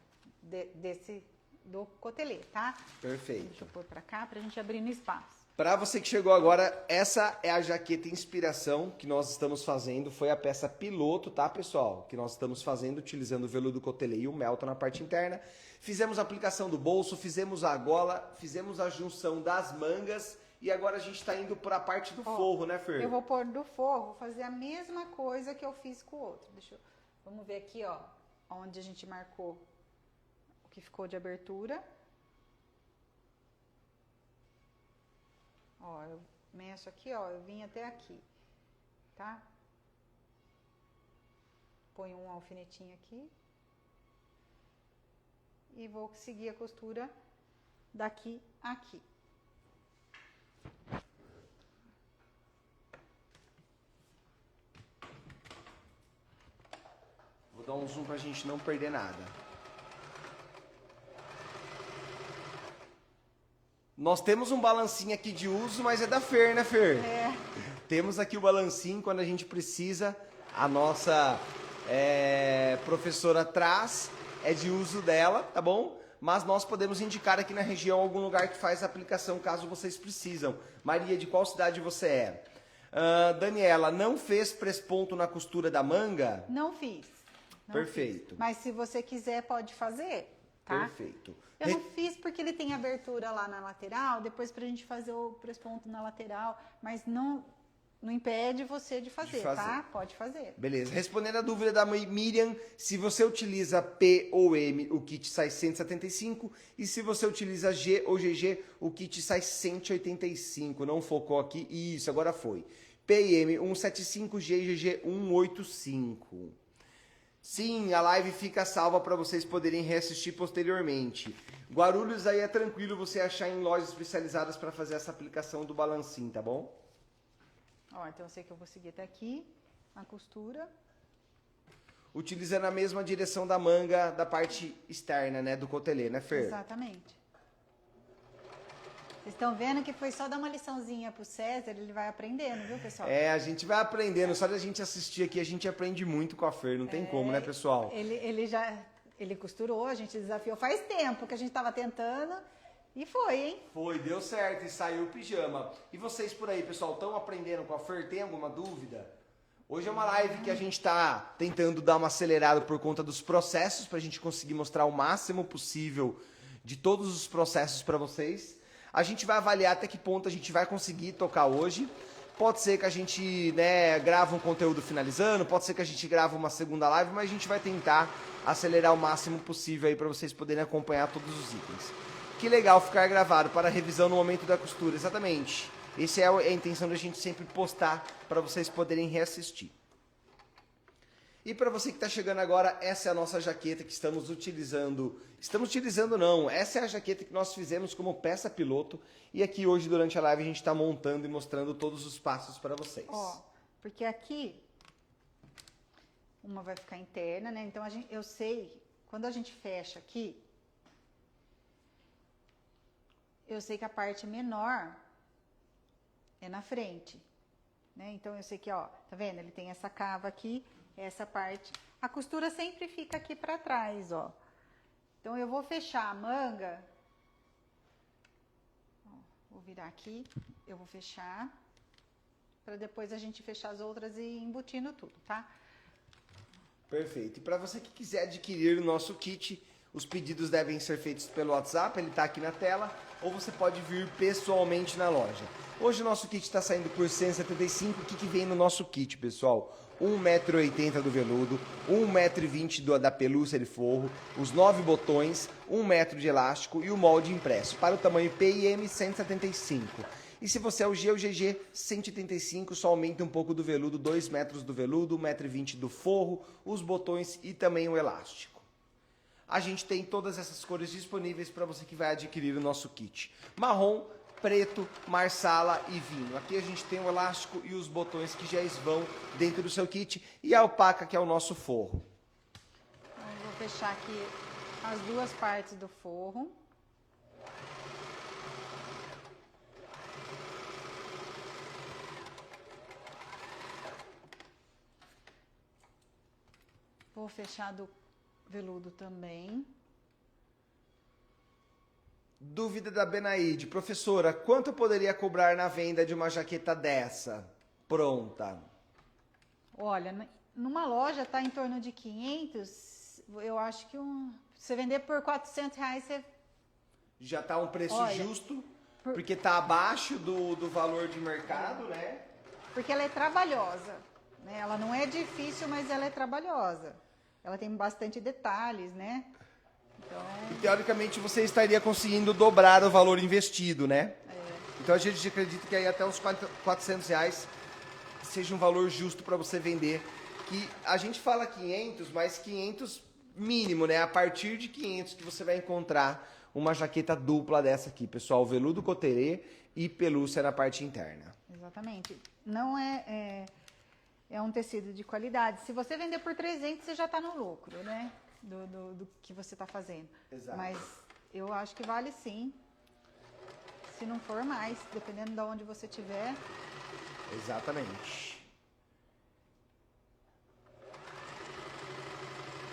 do cotelê, tá? Perfeito. Deixa eu pôr pra cá pra gente abrir no espaço. Para você que chegou agora, essa é a jaqueta inspiração que nós estamos fazendo. Foi a peça piloto, tá, pessoal? Que nós estamos fazendo utilizando o veludo cotelê e o melton na parte interna. Fizemos a aplicação do bolso, fizemos a gola, fizemos a junção das mangas e agora a gente está indo para a parte do forro, né, Fer? Eu vou pôr do forro, fazer a mesma coisa que eu fiz com o outro. Vamos ver aqui, ó, onde a gente marcou o que ficou de abertura. Ó, eu mexo aqui, ó, eu vim até aqui, tá? Ponho um alfinetinho aqui. E vou seguir a costura daqui a aqui. Vou dar um zoom pra gente não perder nada. Nós temos um balancinho aqui de uso, mas é da Fer, né, Fer? É. Temos aqui o balancinho quando a gente precisa. A nossa professora traz, é de uso dela, tá bom? Mas nós podemos indicar aqui na região algum lugar que faz a aplicação caso vocês precisam. Maria, de qual cidade você é? Daniela, não fez presponto na costura da manga? Não fiz. Perfeito. Mas se você quiser, pode fazer, tá? Perfeito. Eu não fiz porque ele tem abertura lá na lateral, depois pra gente fazer o presponto na lateral, mas não impede você de fazer, tá? Pode fazer. Beleza. Respondendo a dúvida da Miriam, se você utiliza P ou M, o kit sai 175, e se você utiliza G ou GG, o kit sai 185. Não focou aqui? Isso, agora foi. P e M 175, G e GG 185. Sim, a live fica salva para vocês poderem reassistir posteriormente. Guarulhos aí é tranquilo você achar em lojas especializadas para fazer essa aplicação do balancinho, tá bom? Ó, então eu sei que eu vou seguir até aqui, a costura. Utilizando a mesma direção da manga da parte externa, né, do cotelê, né, Fer? Exatamente. Vocês estão vendo que foi só dar uma liçãozinha pro César, ele vai aprendendo, viu, pessoal? É, a gente vai aprendendo, só da gente assistir aqui, a gente aprende muito com a Fer, não tem como, né, pessoal? Ele costurou, a gente desafiou faz tempo que a gente tava tentando e foi, hein? Foi, deu certo e saiu o pijama. E vocês por aí, pessoal, estão aprendendo com a Fer? Tem alguma dúvida? Hoje é uma live que a gente está tentando dar uma acelerada por conta dos processos, para a gente conseguir mostrar o máximo possível de todos os processos para vocês. A gente vai avaliar até que ponto a gente vai conseguir tocar hoje. Pode ser que a gente, né, grave um conteúdo finalizando, pode ser que a gente grave uma segunda live, mas a gente vai tentar acelerar o máximo possível aí para vocês poderem acompanhar todos os itens. Que legal ficar gravado para revisão no momento da costura, exatamente. Essa é a intenção da gente sempre postar para vocês poderem reassistir. E para você que está chegando agora, essa é a nossa jaqueta que estamos utilizando. Estamos utilizando não, essa é a jaqueta que nós fizemos como peça piloto. E aqui hoje durante a live a gente está montando e mostrando todos os passos para vocês. Ó, porque aqui uma vai ficar interna, né? Então eu sei quando a gente fecha aqui, eu sei que a parte menor é na frente, né? Então, eu sei que, ó, tá vendo? Ele tem essa cava aqui, essa parte. A costura sempre fica aqui pra trás, ó. Então, eu vou fechar a manga. Ó, vou virar aqui, eu vou fechar, pra depois a gente fechar as outras e ir embutindo tudo, tá? Perfeito. E para você que quiser adquirir o nosso kit, os pedidos devem ser feitos pelo WhatsApp, ele está aqui na tela, ou você pode vir pessoalmente na loja. Hoje o nosso kit está saindo por R$ 175. O que vem no nosso kit, pessoal? 1,80 m do veludo, 1,20 m da pelúcia de forro, os 9 botões, 1 m de elástico e o molde impresso. Para o tamanho P e M, 175. E se você é o G ou GG, 185, só aumenta um pouco do veludo, 2 metros do veludo, 1,20 m do forro, os botões e também o elástico. A gente tem todas essas cores disponíveis para você que vai adquirir o nosso kit. Marrom, preto, marsala e vinho. Aqui a gente tem o elástico e os botões que já vão dentro do seu kit e a alpaca, que é o nosso forro. Então, eu vou fechar aqui as duas partes do forro. Vou fechar do veludo também. Dúvida da Benaide. Professora, quanto eu poderia cobrar na venda de uma jaqueta dessa? Pronta. Olha, numa loja tá em torno de 500, eu acho que você vender por R$400, você... Já tá um preço Olha, justo, porque tá abaixo do valor de mercado, né? Porque ela é trabalhosa, né? Ela não é difícil, mas ela é trabalhosa. Ela tem bastante detalhes, né? Então... E, teoricamente, você estaria conseguindo dobrar o valor investido, né? Então, a gente acredita que aí até uns R$400 seja um valor justo para você vender. Que a gente fala 500, mas 500 mínimo, né? A partir de 500 que você vai encontrar uma jaqueta dupla dessa aqui, pessoal. Veludo coterê e pelúcia na parte interna. Exatamente. Não é um tecido de qualidade. Se você vender por 300, você já está no lucro, né? Do que você está fazendo. Exato. Mas eu acho que vale sim. Se não for mais, dependendo de onde você estiver. Exatamente.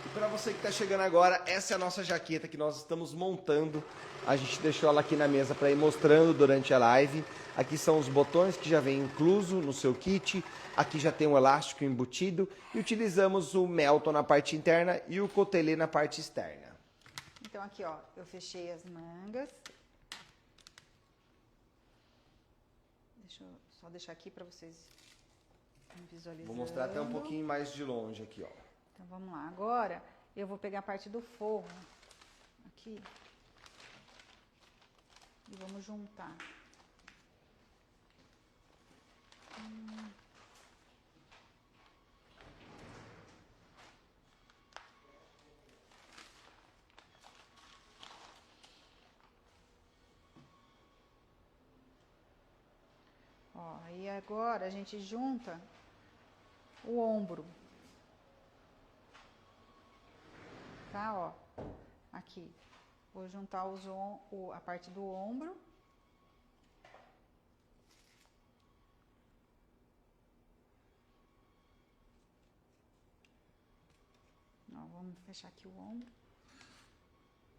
E para você que está chegando agora, essa é a nossa jaqueta que nós estamos montando. A gente deixou ela aqui na mesa para ir mostrando durante a live. Aqui são os botões que já vem incluso no seu kit. Aqui já tem um elástico embutido. E utilizamos o Melton na parte interna e o cotelê na parte externa. Então aqui, ó, eu fechei as mangas. Deixa eu só deixar aqui para vocês visualizarem. Vou mostrar até um pouquinho mais de longe aqui, ó. Então vamos lá. Agora eu vou pegar a parte do forro aqui e vamos juntar. Ó, aí agora a gente junta o ombro. Tá, ó, aqui. Vou juntar a parte do ombro. Ó, vamos fechar aqui o ombro.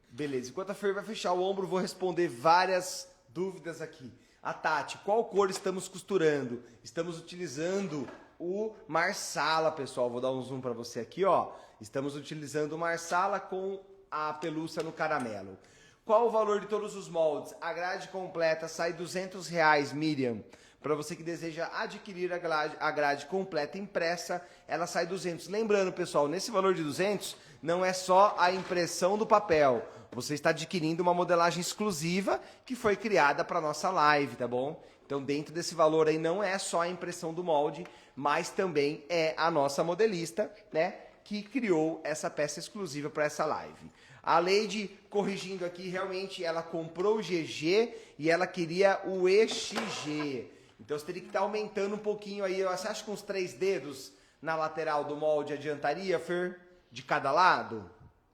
Beleza, enquanto a Fer vai fechar o ombro, vou responder várias dúvidas aqui. A Tati, qual cor estamos costurando? Estamos utilizando o Marsala, pessoal. Vou dar um zoom para você aqui, ó. Estamos utilizando o Marsala com a pelúcia no caramelo. Qual o valor de todos os moldes? A grade completa sai R$200, Miriam. Para você que deseja adquirir a grade completa impressa, ela sai 200. Lembrando, pessoal, nesse valor de 200, não é só a impressão do papel. Você está adquirindo uma modelagem exclusiva que foi criada para nossa live, tá bom? Então, dentro desse valor aí, não é só a impressão do molde, mas também é a nossa modelista, né, que criou essa peça exclusiva para essa live. A Leide, corrigindo aqui, realmente ela comprou o GG e ela queria o EXG. Então, você teria que estar aumentando um pouquinho aí. Você acha que uns 3 dedos na lateral do molde adiantaria, Fer? De cada lado?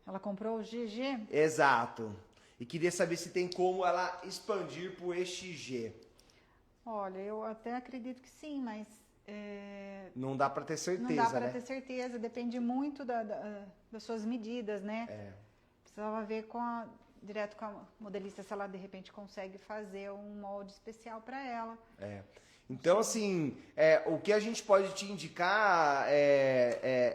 Ela comprou o GG? Exato. E queria saber se tem como ela expandir pro EXG. Olha, eu até acredito que sim, mas Não dá para ter certeza, não dá para né? ter certeza, depende muito das suas medidas, né? Precisava ver direto com a modelista se ela de repente consegue fazer um molde especial para ela. Então, assim, o que a gente pode te indicar,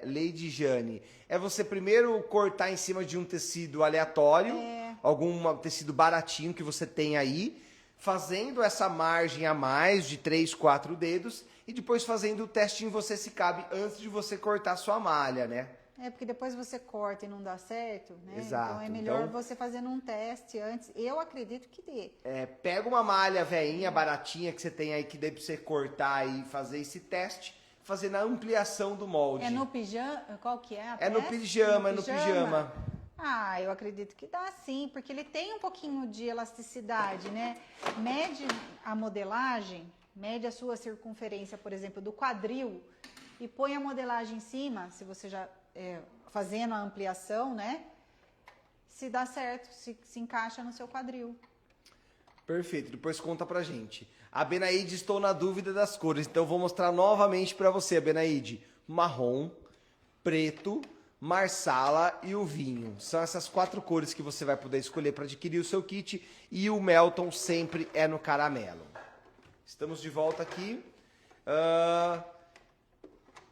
Lady Jane, é você primeiro cortar em cima de um tecido aleatório, algum tecido baratinho que você tem aí, fazendo essa margem a mais de 3, 4 dedos e depois fazendo o teste em você se cabe antes de você cortar sua malha, né? Porque depois você corta e não dá certo, né? Exato. Então é melhor você fazendo um teste antes. Eu acredito que dê. Pega uma malha veinha, baratinha que você tem aí que dê pra você cortar e fazer esse teste, fazer na ampliação do molde. É no pijama? Qual que é a É no peça? pijama, é no pijama. Ah, eu acredito que dá sim, porque ele tem um pouquinho de elasticidade, né? Mede a modelagem, mede a sua circunferência, por exemplo, do quadril e põe a modelagem em cima, se você já fazendo a ampliação, né? Se dá certo, se encaixa no seu quadril. Perfeito, depois conta pra gente. A Benaide, estou na dúvida das cores, então vou mostrar novamente pra você, Benaide. Marrom, preto, marsala e o vinho. São essas 4 cores que você vai poder escolher para adquirir o seu kit e o Melton sempre é no caramelo. Estamos de volta aqui.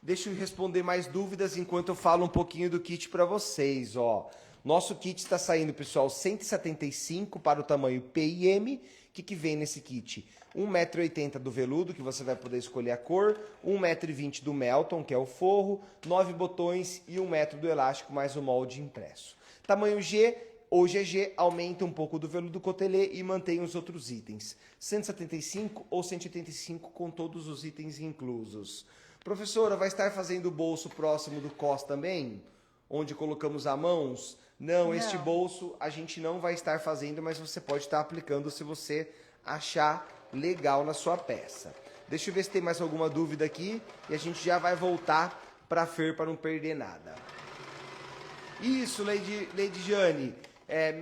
Deixa eu responder mais dúvidas enquanto eu falo um pouquinho do kit para vocês, ó. Nosso kit está saindo, pessoal, 175 para o tamanho P e M. O que vem nesse kit? 1,80 m do veludo, que você vai poder escolher a cor, 1,20 m do Melton, que é o forro, 9 botões e 1 metro do elástico, mais o molde impresso. Tamanho G ou GG aumenta um pouco do veludo cotelê e mantém os outros itens. 175 ou 185 com todos os itens inclusos. Professora, vai estar fazendo o bolso próximo do cos também? Onde colocamos a mãos? Não, este bolso a gente não vai estar fazendo, mas você pode estar aplicando se você achar legal na sua peça. Deixa eu ver se tem mais alguma dúvida aqui e a gente já vai voltar para a Fer para não perder nada. Isso, Lady Jane.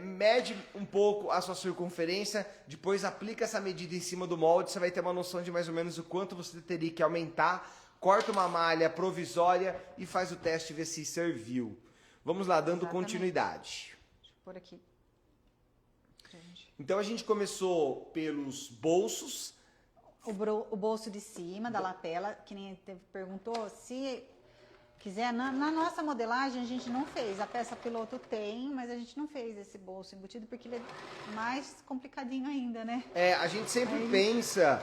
Mede um pouco a sua circunferência, depois aplica essa medida em cima do molde, você vai ter uma noção de mais ou menos o quanto você teria que aumentar. Corta uma malha provisória e faz o teste e vê se serviu. Vamos lá, dando continuidade. Deixa eu pôr aqui. Então a gente começou pelos bolsos. O bolso de cima da lapela, que nem perguntou, se quiser, na nossa modelagem a gente não fez. A peça piloto tem, mas a gente não fez esse bolso embutido porque ele é mais complicadinho ainda, né? A gente sempre pensa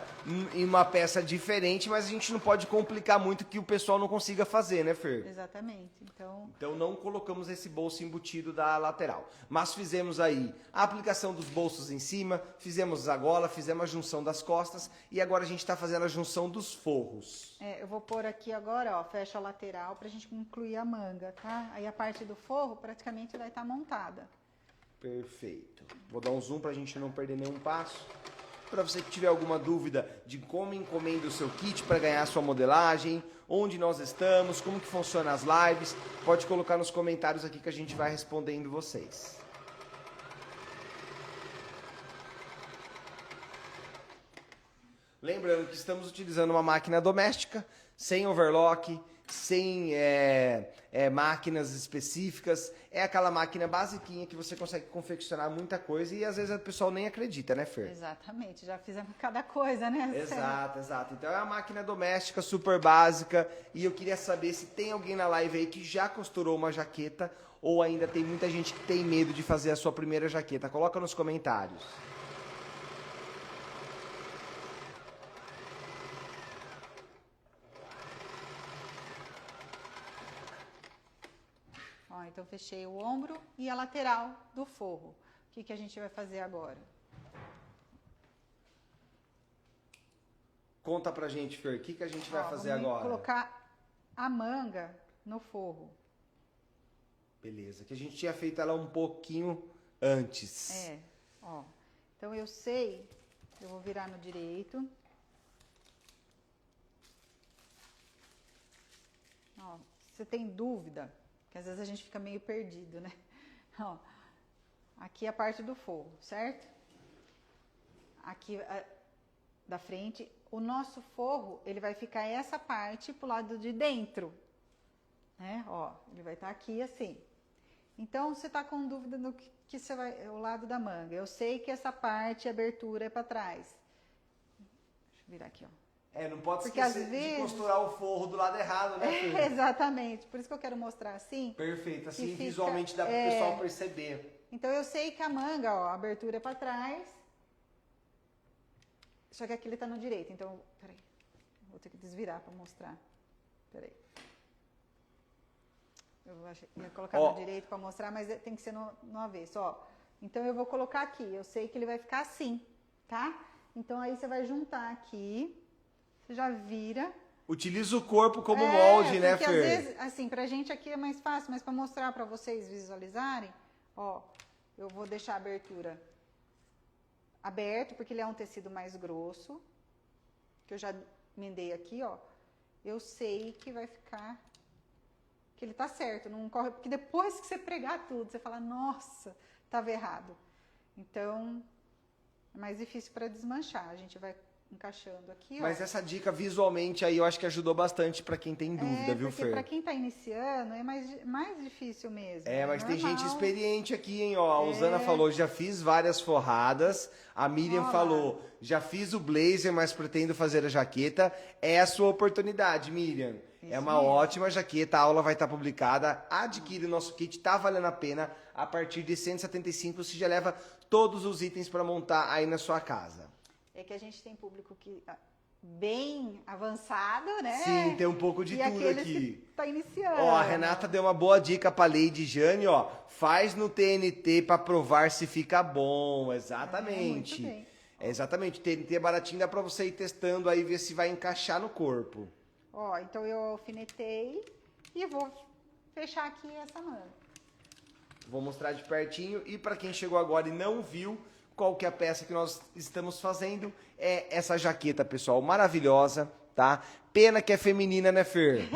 em uma peça diferente, mas a gente não pode complicar muito que o pessoal não consiga fazer, né, Fer? Exatamente. Então não colocamos esse bolso embutido da lateral. Mas fizemos aí a aplicação dos bolsos em cima, fizemos a gola, fizemos a junção das costas e agora a gente está fazendo a junção dos forros. Eu vou pôr aqui agora, ó, fecha a lateral pra gente incluir a manga, tá? Aí a parte do forro praticamente vai estar montada. Perfeito. Vou dar um zoom pra gente não perder nenhum passo. Para você que tiver alguma dúvida de como encomenda o seu kit para ganhar a sua modelagem, onde nós estamos, como que funciona as lives, pode colocar nos comentários aqui que a gente vai respondendo vocês. Lembrando que estamos utilizando uma máquina doméstica, sem overlock, sem máquinas específicas. É aquela máquina basiquinha que você consegue confeccionar muita coisa e às vezes o pessoal nem acredita, né, Fer? Exatamente, já fizemos cada coisa, né? Exato. Então é uma máquina doméstica super básica e eu queria saber se tem alguém na live aí que já costurou uma jaqueta ou ainda tem muita gente que tem medo de fazer a sua primeira jaqueta. Coloca nos comentários. Ó, então fechei o ombro e a lateral do forro. O que a gente vai fazer agora? Conta pra gente, Fer, o que a gente vai fazer vamos agora? Colocar a manga no forro. Beleza, que a gente tinha feito ela um pouquinho antes. Ó. Então eu sei, eu vou virar no direito. Ó, você tem dúvida? Que às vezes a gente fica meio perdido, né? Ó, aqui a parte do forro, certo? Aqui da frente, o nosso forro, ele vai ficar essa parte pro lado de dentro, né? Ó, ele vai estar aqui assim. Então, você tá com dúvida no que você vai, o lado da manga. Eu sei que essa parte, a abertura é para trás. Deixa eu virar aqui, ó. Não pode Porque esquecer às vezes- de costurar o forro do lado errado, né, Fer? Exatamente, por isso que eu quero mostrar assim. Perfeito, assim fica- visualmente dá pro pessoal perceber. Então eu sei que a manga, ó, a abertura é para trás. Só que aqui ele tá no direito, então, peraí. Vou ter que desvirar para mostrar. Peraí. Ia colocar no direito para mostrar, mas tem que ser no avesso, ó. Então eu vou colocar aqui, eu sei que ele vai ficar assim, tá? Então aí você vai juntar aqui, você já vira. Utiliza o corpo como molde, né, porque Fer? às vezes, assim, pra gente aqui é mais fácil, mas para mostrar para vocês visualizarem, ó, eu vou deixar a abertura aberto, porque ele é um tecido mais grosso, que eu já emendei aqui, ó. Eu sei que vai ficar, que ele tá certo, não corre, porque depois que você pregar tudo, você fala, nossa, tava errado. Então, é mais difícil para desmanchar, a gente vai encaixando aqui, ó. Mas essa dica visualmente aí eu acho que ajudou bastante pra quem tem dúvida, viu, porque Fer? para quem tá iniciando é mais difícil mesmo. Mas tem normal. gente experiente aqui, hein, ó. A Usana falou, já fiz várias forradas. A Miriam Olha lá. falou, já fiz o blazer, mas pretendo fazer a jaqueta. É a sua oportunidade, Miriam. Isso É uma mesmo. ótima jaqueta, a aula vai estar publicada. Adquire o nosso kit, tá valendo a pena. A partir de 175 você já leva todos os itens para montar aí na sua casa. É que a gente tem público que bem avançado, né? Sim, tem um pouco de e tudo aqueles aqui. que tá iniciando. Ó, a Renata deu uma boa dica pra Lady Jane, ó. Faz no TNT pra provar se fica bom. Exatamente. muito bem. Exatamente. O TNT é baratinho, dá pra você ir testando aí, ver se vai encaixar no corpo. Ó, então eu alfinetei e vou fechar aqui essa manga. Vou mostrar de pertinho. E pra quem chegou agora e não viu qual que é a peça que nós estamos fazendo, é essa jaqueta, pessoal. Maravilhosa, tá? Pena que é feminina, né, Fer?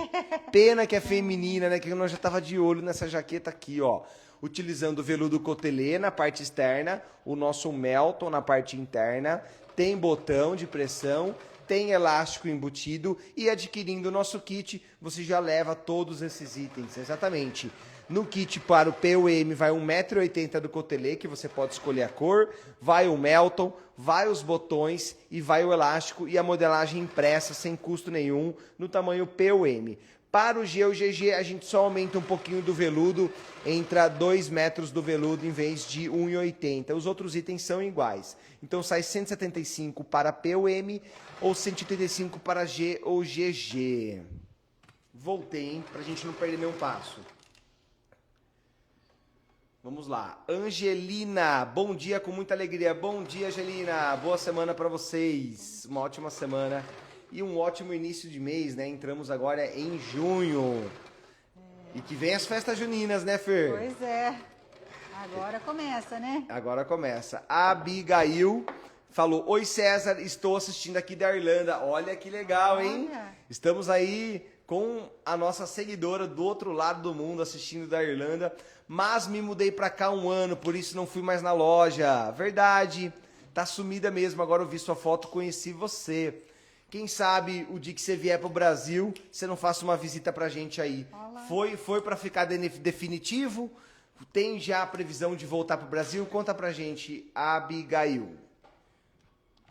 Pena que é feminina, né? Que nós já tava de olho nessa jaqueta aqui, ó. Utilizando o veludo cotelê na parte externa, o nosso Melton na parte interna, tem botão de pressão, tem elástico embutido e adquirindo o nosso kit, você já leva todos esses itens, exatamente. No kit para o PUM vai 1,80 m do cotelê, que você pode escolher a cor, vai o Melton, vai os botões e vai o elástico e a modelagem impressa sem custo nenhum no tamanho PUM. Para o G ou GG a gente só aumenta um pouquinho do veludo, entra 2 metros do veludo em vez de 1,80 m. Os outros itens são iguais. Então sai 175 para PUM ou 185 para G ou GG. Voltei, hein? Pra gente não perder nenhum passo. Vamos lá. Angelina, bom dia com muita alegria. Bom dia, Angelina. Boa semana para vocês. Uma ótima semana e um ótimo início de mês, né? Entramos agora em junho. E que vem as festas juninas, né, Fer? Pois é. Agora começa, né? Agora começa. A Abigail falou: Oi, César, estou assistindo aqui da Irlanda. Olha que legal, hein? Olha. Estamos aí com a nossa seguidora do outro lado do mundo assistindo da Irlanda. Mas me mudei pra cá 1 ano, por isso não fui mais na loja. Verdade, tá sumida mesmo. Agora eu vi sua foto, conheci você. Quem sabe o dia que você vier pro Brasil, você não faça uma visita pra gente aí. Olá. Foi pra ficar definitivo? Tem já a previsão de voltar pro Brasil? Conta pra gente, Abigail.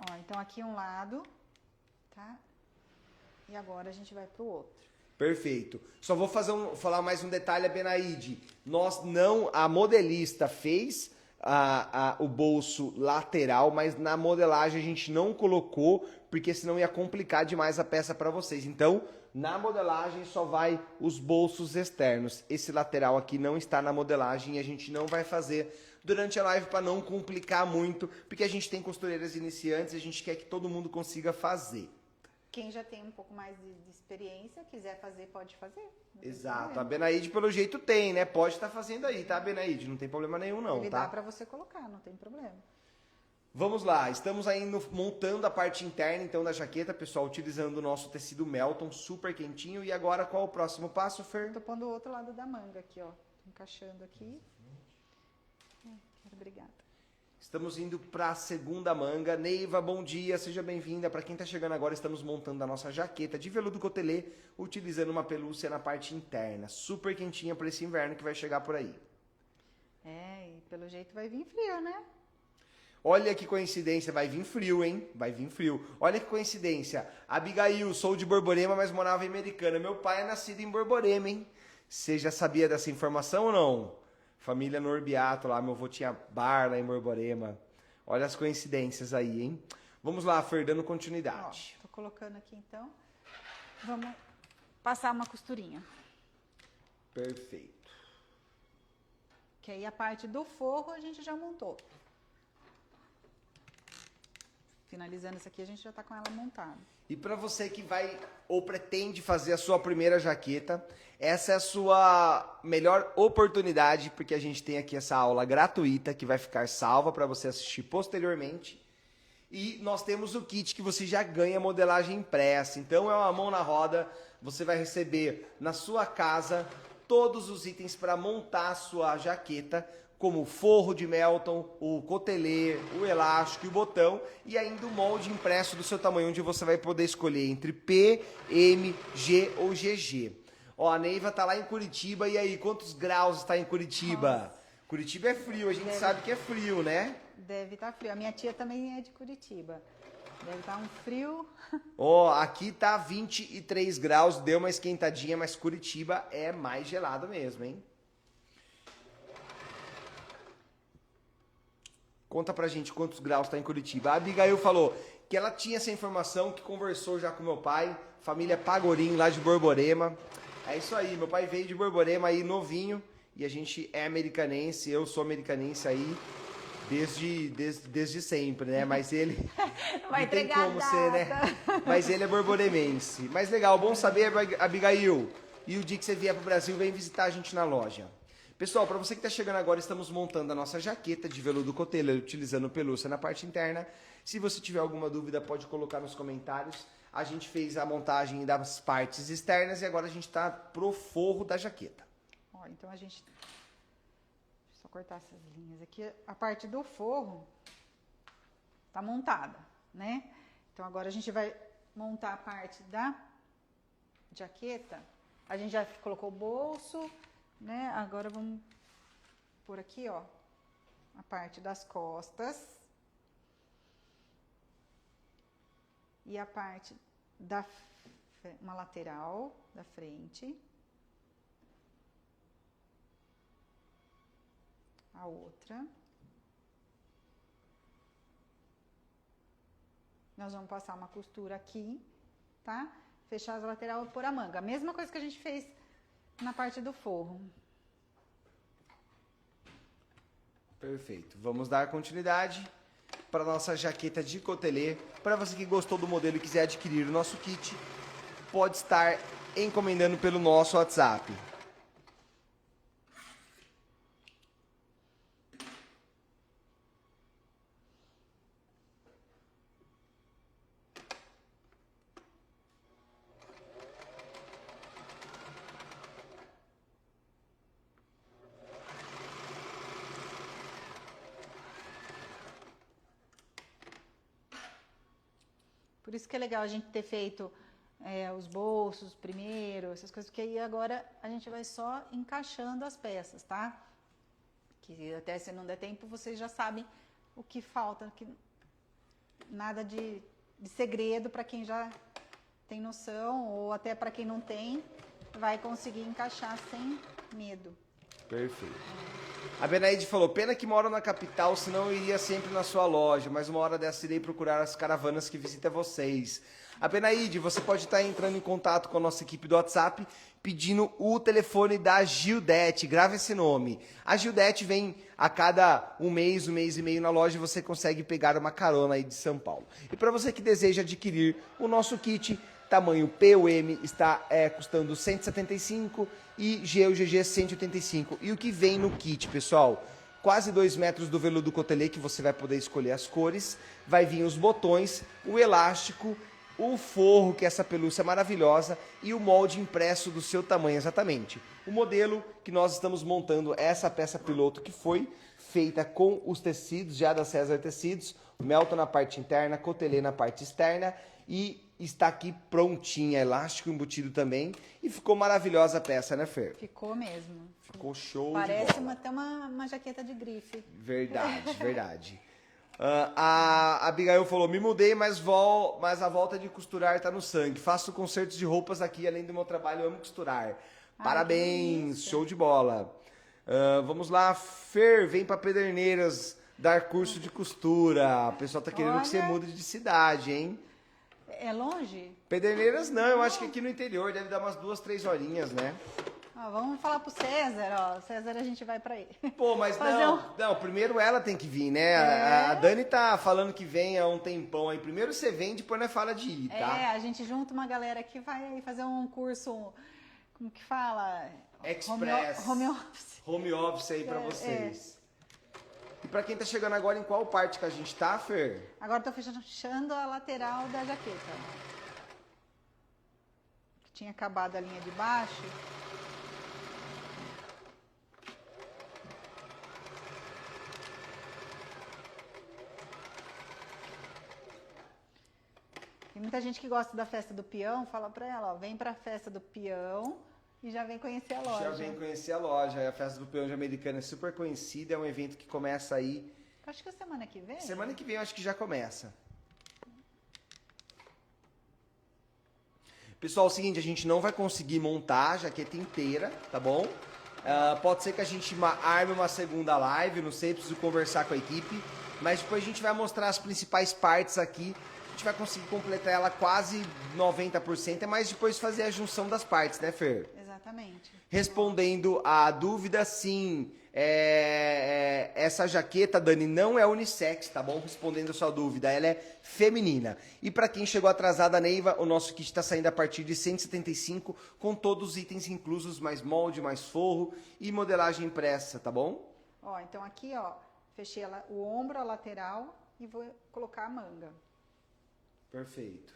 Ó, então aqui um lado, tá? E agora a gente vai pro outro. Perfeito. Só vou falar mais um detalhe, Benaide. A modelista fez o bolso lateral, mas na modelagem a gente não colocou, porque senão ia complicar demais a peça para vocês. Então, na modelagem só vai os bolsos externos. Esse lateral aqui não está na modelagem e a gente não vai fazer durante a live para não complicar muito, porque a gente tem costureiras iniciantes e a gente quer que todo mundo consiga fazer. Quem já tem um pouco mais de experiência, quiser fazer, pode fazer. Não tem Exato. problema. A Benaide, pelo jeito, tem, né? Pode estar fazendo aí, tá, Benaide? Não tem problema nenhum, não, Ele tá? dá pra você colocar, não tem problema. Vamos lá. Estamos aí montando a parte interna, então, da jaqueta, pessoal, utilizando o nosso tecido Melton, super quentinho. E agora, qual o próximo passo, Fer? Tô pondo o outro lado da manga aqui, ó. Tô encaixando aqui. Obrigada. Estamos indo para a segunda manga. Neiva, bom dia, seja bem-vinda. Para quem está chegando agora, estamos montando a nossa jaqueta de veludo cotelê, utilizando uma pelúcia na parte interna. Super quentinha para esse inverno que vai chegar por aí. E pelo jeito vai vir frio, né? Olha que coincidência, vai vir frio, hein? Vai vir frio. Olha que coincidência. Abigail, sou de Borborema, mas morava em Americana. Meu pai é nascido em Borborema, hein? Você já sabia dessa informação ou não? Família Norbiato lá, meu avô tinha bar lá em Borborema. Olha as coincidências aí, hein? Vamos lá, Fer, dando continuidade. Tô colocando aqui então. Vamos passar uma costurinha. Perfeito. Que aí a parte do forro a gente já montou. Finalizando isso aqui, a gente já tá com ela montada. E para você que vai ou pretende fazer a sua primeira jaqueta, essa é a sua melhor oportunidade, porque a gente tem aqui essa aula gratuita que vai ficar salva para você assistir posteriormente. E nós temos o kit que você já ganha modelagem impressa. Então é uma mão na roda, você vai receber na sua casa todos os itens para montar a sua jaqueta, como o forro de Melton, o cotelê, o elástico e o botão, e ainda o molde impresso do seu tamanho, onde você vai poder escolher entre P, M, G ou GG. Ó, a Neiva tá lá em Curitiba, e aí, quantos graus está em Curitiba? Nossa. Curitiba é frio, a gente sabe que é frio, né? Deve estar frio. A minha tia também é de Curitiba. Deve estar um frio. Ó, aqui tá 23 graus, deu uma esquentadinha, mas Curitiba é mais gelado mesmo, hein? Conta pra gente quantos graus tá em Curitiba. A Abigail falou que ela tinha essa informação, que conversou já com meu pai, família Pagorim, lá de Borborema. É isso aí, meu pai veio de Borborema aí novinho, e a gente é americanense, eu sou americanense aí desde sempre, né? Mas ele Vai não tem entregar como a ser, né? data. Mas ele é borboremense. Mas legal, bom saber, Abigail. E o dia que você vier pro Brasil, vem visitar a gente na loja. Pessoal, para você que está chegando agora, estamos montando a nossa jaqueta de veludo cotelê, utilizando pelúcia na parte interna. Se você tiver alguma dúvida, pode colocar nos comentários. A gente fez a montagem das partes externas e agora a gente está pro forro da jaqueta. Ó, então a gente... Deixa eu só cortar essas linhas aqui. A parte do forro tá montada, né? Então agora a gente vai montar a parte da jaqueta. A gente já colocou o bolso, né? Agora vamos por aqui, ó, a parte das costas e a parte da uma lateral da frente, a outra. Nós vamos passar uma costura aqui, tá? Fechar as lateral e pôr a manga. A mesma coisa que a gente fez na parte do forro. Perfeito. Vamos dar continuidade para a nossa jaqueta de cotelê. Para você que gostou do modelo e quiser adquirir o nosso kit, pode estar encomendando pelo nosso WhatsApp. Por isso que é legal a gente ter feito os bolsos primeiro, essas coisas, porque aí agora a gente vai só encaixando as peças, tá? Que até se não der tempo, vocês já sabem o que falta, que nada de segredo para quem já tem noção, ou até para quem não tem, vai conseguir encaixar sem medo. Perfeito. A Benaide falou, pena que moro na capital, senão eu iria sempre na sua loja, mas uma hora dessa irei procurar as caravanas que visitam vocês. A Benaide, você pode estar entrando em contato com a nossa equipe do WhatsApp, pedindo o telefone da Gildete, grave esse nome. A Gildete vem a cada um mês e meio na loja e você consegue pegar uma carona aí de São Paulo. E para você que deseja adquirir o nosso kit, tamanho P ou M está custando 175 e G ou GG 185. E o que vem no kit, pessoal? Quase 2 metros do veludo cotelê que você vai poder escolher as cores. Vai vir os botões, o elástico o forro, que é essa pelúcia maravilhosa, e o molde impresso do seu tamanho exatamente. O modelo que nós estamos montando é essa peça piloto que foi feita com os tecidos já da César Tecidos, Melton na parte interna, Cotelê na parte externa, e está aqui prontinha, elástico embutido também, e ficou maravilhosa a peça, né, Fer? Ficou mesmo. Ficou show Parece de bola. até uma jaqueta de grife. Verdade, verdade. A Abigail falou, me mudei, mas a volta de costurar tá no sangue. Faço concertos de roupas aqui, além do meu trabalho, eu amo costurar. Parabéns, show de bola. Vamos lá, Fer, vem pra Pederneiras dar curso de costura. O pessoal tá querendo que você Olha. mude de cidade, hein? É longe? Pederneiras não, eu acho que aqui no interior deve dar umas 2, 3 horinhas, né? Ó, vamos falar pro César, ó. César, a gente vai pra ele. Pô, mas Fazer não, primeiro ela tem que vir, né? A Dani tá falando que vem há um tempão aí. Primeiro você vem, depois nós fala de ir, tá? É, a gente junta uma galera que vai fazer um curso, como que fala? Express. Home office. Home office aí pra vocês. E pra quem tá chegando agora, em qual parte que a gente tá, Fer? Agora eu tô fechando a lateral da jaqueta. Tinha acabado a linha de baixo. Tem muita gente que gosta da festa do peão, fala pra ela, ó, vem pra festa do peão e já vem conhecer a loja. Já vem conhecer a loja. A Festa do Peão de Americana é super conhecida, é um evento que começa aí. Acho que é semana que vem. Semana que vem eu acho que já começa. Pessoal, é o seguinte, a gente não vai conseguir montar a jaqueta inteira, tá bom? Pode ser que a gente arme uma segunda live, não sei, preciso conversar com a equipe. Mas depois a gente vai mostrar as principais partes aqui. A gente vai conseguir completar ela quase 90%, é mais depois fazer a junção das partes, né, Fer? Exatamente. Respondendo a dúvida, sim, essa jaqueta, Dani, não é unissex, tá bom? Respondendo a sua dúvida, ela é feminina. E para quem chegou atrasada, Neiva, o nosso kit está saindo a partir de 175, com todos os itens inclusos, mais molde, mais forro e modelagem impressa, tá bom? Ó, então aqui, ó, fechei o ombro, a lateral e vou colocar a manga. Perfeito.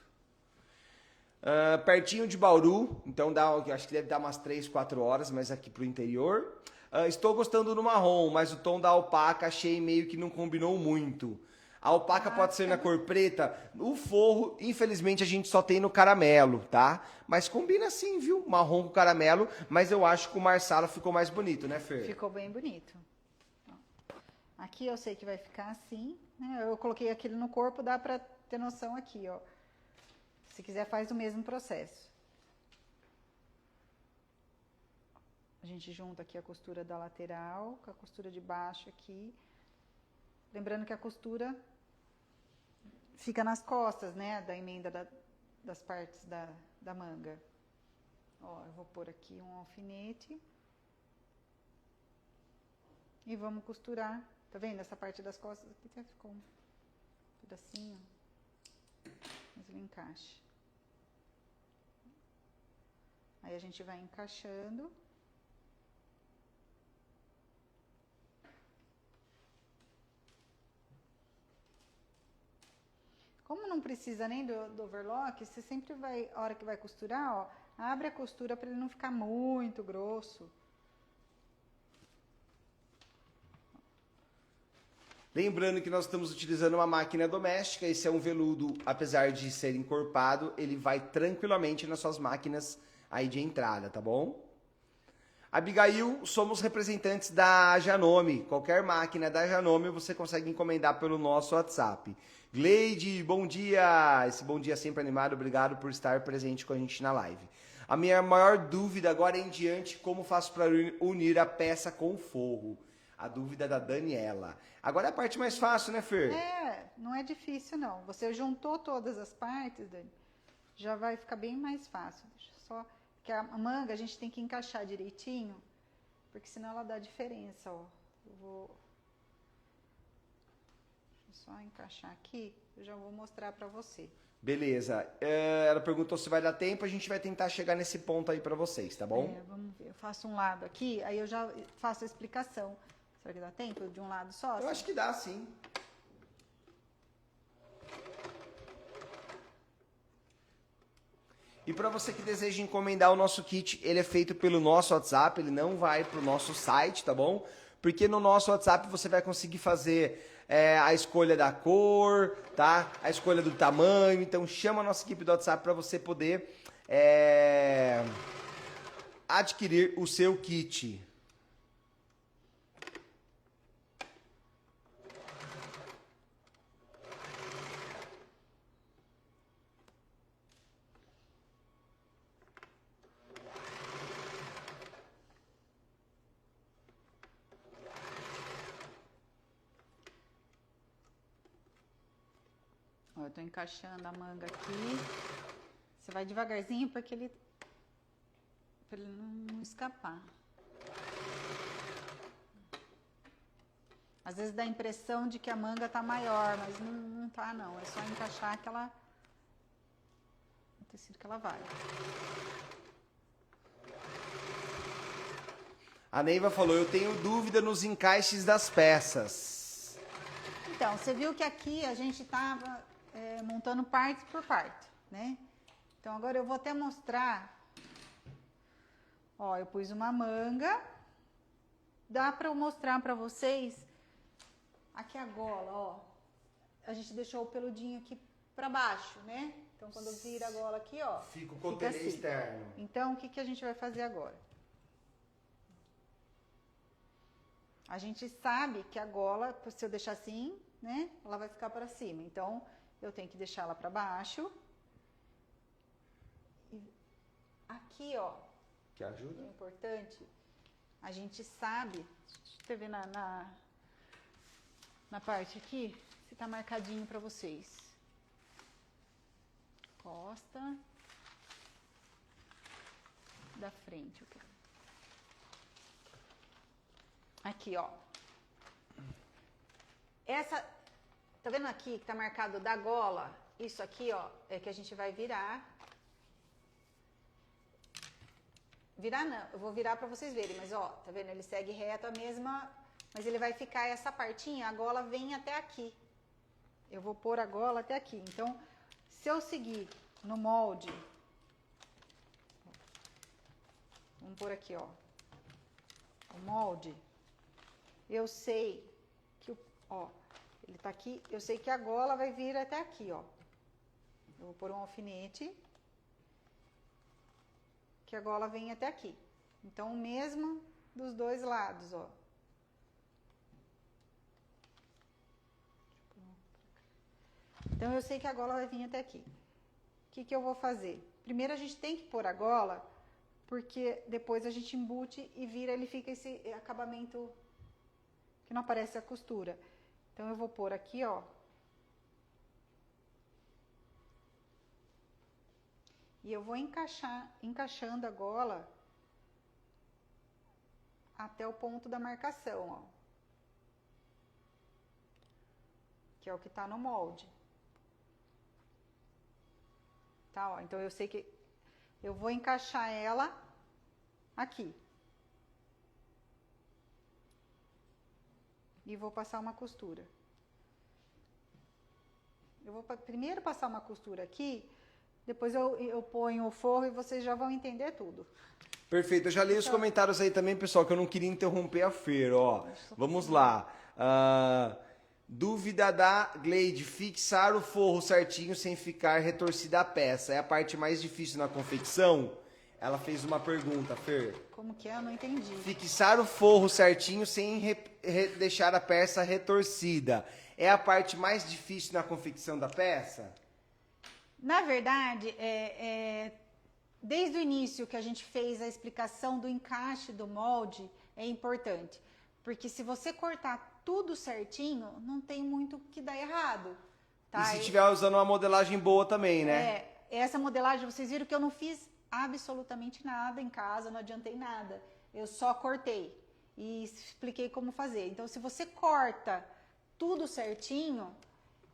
Pertinho de Bauru, então acho que deve dar umas 3, 4 horas, mas aqui pro interior. Estou gostando do marrom, mas o tom da alpaca achei meio que não combinou muito. A alpaca pode ser na cor preta. O forro, infelizmente, a gente só tem no caramelo, tá? Mas combina sim, viu? Marrom com caramelo, mas eu acho que o marsala ficou mais bonito, né, Fer? Ficou bem bonito. Aqui eu sei que vai ficar assim, né? Eu coloquei aquele no corpo, dá pra ter noção aqui, ó. Se quiser, faz o mesmo processo. A gente junta aqui a costura da lateral com a costura de baixo aqui. Lembrando que a costura fica nas costas, né? Da emenda das partes da manga. Ó, eu vou pôr aqui um alfinete. E vamos costurar. Tá vendo? Essa parte das costas aqui até ficou um pedacinho. Mas ele encaixa. Aí a gente vai encaixando. Como não precisa nem do overlock, você sempre vai, a hora que vai costurar, ó, abre a costura para ele não ficar muito grosso. Lembrando que nós estamos utilizando uma máquina doméstica, esse é um veludo, apesar de ser encorpado, ele vai tranquilamente nas suas máquinas aí de entrada, tá bom? Abigail, somos representantes da Janome, qualquer máquina da Janome você consegue encomendar pelo nosso WhatsApp. Gleide, bom dia! Esse bom dia sempre animado, obrigado por estar presente com a gente na live. A minha maior dúvida agora em diante, como faço para unir a peça com o forro? A dúvida da Daniela. Agora é a parte mais fácil, né, Fer? Não é difícil não. Você juntou todas as partes, Dani, já vai ficar bem mais fácil. Deixa só, porque a manga a gente tem que encaixar direitinho, porque senão ela dá diferença, ó. Eu vou só encaixar aqui, eu já vou mostrar pra você. Beleza. Ela perguntou se vai dar tempo, a gente vai tentar chegar nesse ponto aí pra vocês, tá bom? Vamos ver. Eu faço um lado aqui, aí eu já faço a explicação. Será que dá tempo de um lado só? Eu acho que dá, sim. E para você que deseja encomendar o nosso kit, ele é feito pelo nosso WhatsApp, ele não vai pro nosso site, tá bom? Porque no nosso WhatsApp você vai conseguir fazer a escolha da cor, tá? A escolha do tamanho. Então chama a nossa equipe do WhatsApp para você poder adquirir o seu kit. Ó, eu tô encaixando a manga aqui. Você vai devagarzinho para ele não escapar. Às vezes dá a impressão de que a manga tá maior, mas não tá não. É só encaixar o tecido que ela vai. A Neiva falou, eu tenho dúvida nos encaixes das peças. Então, você viu que aqui a gente tava montando parte por parte, né? Então, agora eu vou até mostrar. Ó, eu pus uma manga. Dá pra eu mostrar pra vocês. Aqui a gola, ó. A gente deixou o peludinho aqui pra baixo, né? Então, quando vira a gola aqui, ó. Fica o cotelê assim. externo. Então, o que a gente vai fazer agora? A gente sabe que a gola, se eu deixar assim, né? Ela vai ficar pra cima. Então, eu tenho que deixar ela pra baixo. E aqui, ó. Que ajuda? É importante. A gente sabe. Deixa eu ver na parte aqui. Se tá marcadinho pra vocês. Costa. Da frente. Aqui, ó. Essa. Tá vendo aqui que tá marcado da gola? Isso aqui, ó, é que a gente vai virar. Virar não, eu vou virar pra vocês verem, mas ó, tá vendo? Ele segue reto a mesma, mas ele vai ficar essa partinha, a gola vem até aqui. Eu vou pôr a gola até aqui. Então, se eu seguir no molde, vamos pôr aqui, ó, o molde, eu sei que, ó, ele tá aqui, eu sei que a gola vai vir até aqui, ó. Eu vou pôr um alfinete, que a gola vem até aqui. Então, o mesmo dos dois lados, ó. Então, eu sei que a gola vai vir até aqui. O que eu vou fazer? Primeiro, a gente tem que pôr a gola, porque depois a gente embute e vira, ele fica esse acabamento que não aparece a costura. Então, eu vou pôr aqui, ó. E eu vou encaixando a gola até o ponto da marcação, ó. Que é o que tá no molde. Tá, ó. Então, eu sei que eu vou encaixar ela aqui. E vou passar uma costura. Eu vou primeiro passar uma costura aqui, depois eu ponho o forro e vocês já vão entender tudo. Perfeito, eu já li os comentários aí também, pessoal, que eu não queria interromper a Fer, ó. Vamos lá. Dúvida da Gleide, fixar o forro certinho sem ficar retorcida a peça. É a parte mais difícil na confecção? Ela fez uma pergunta, Fer. Como que é? Eu não entendi. Fixar o forro certinho sem deixar a peça retorcida. É a parte mais difícil na confecção da peça? Na verdade, desde o início que a gente fez a explicação do encaixe do molde, é importante. Porque se você cortar tudo certinho, não tem muito que dar errado. Tá? E se estiver usando uma modelagem boa também, né? Essa modelagem, vocês viram que eu não fiz absolutamente nada em casa, não adiantei nada. Eu só cortei e expliquei como fazer. Então, se você corta tudo certinho,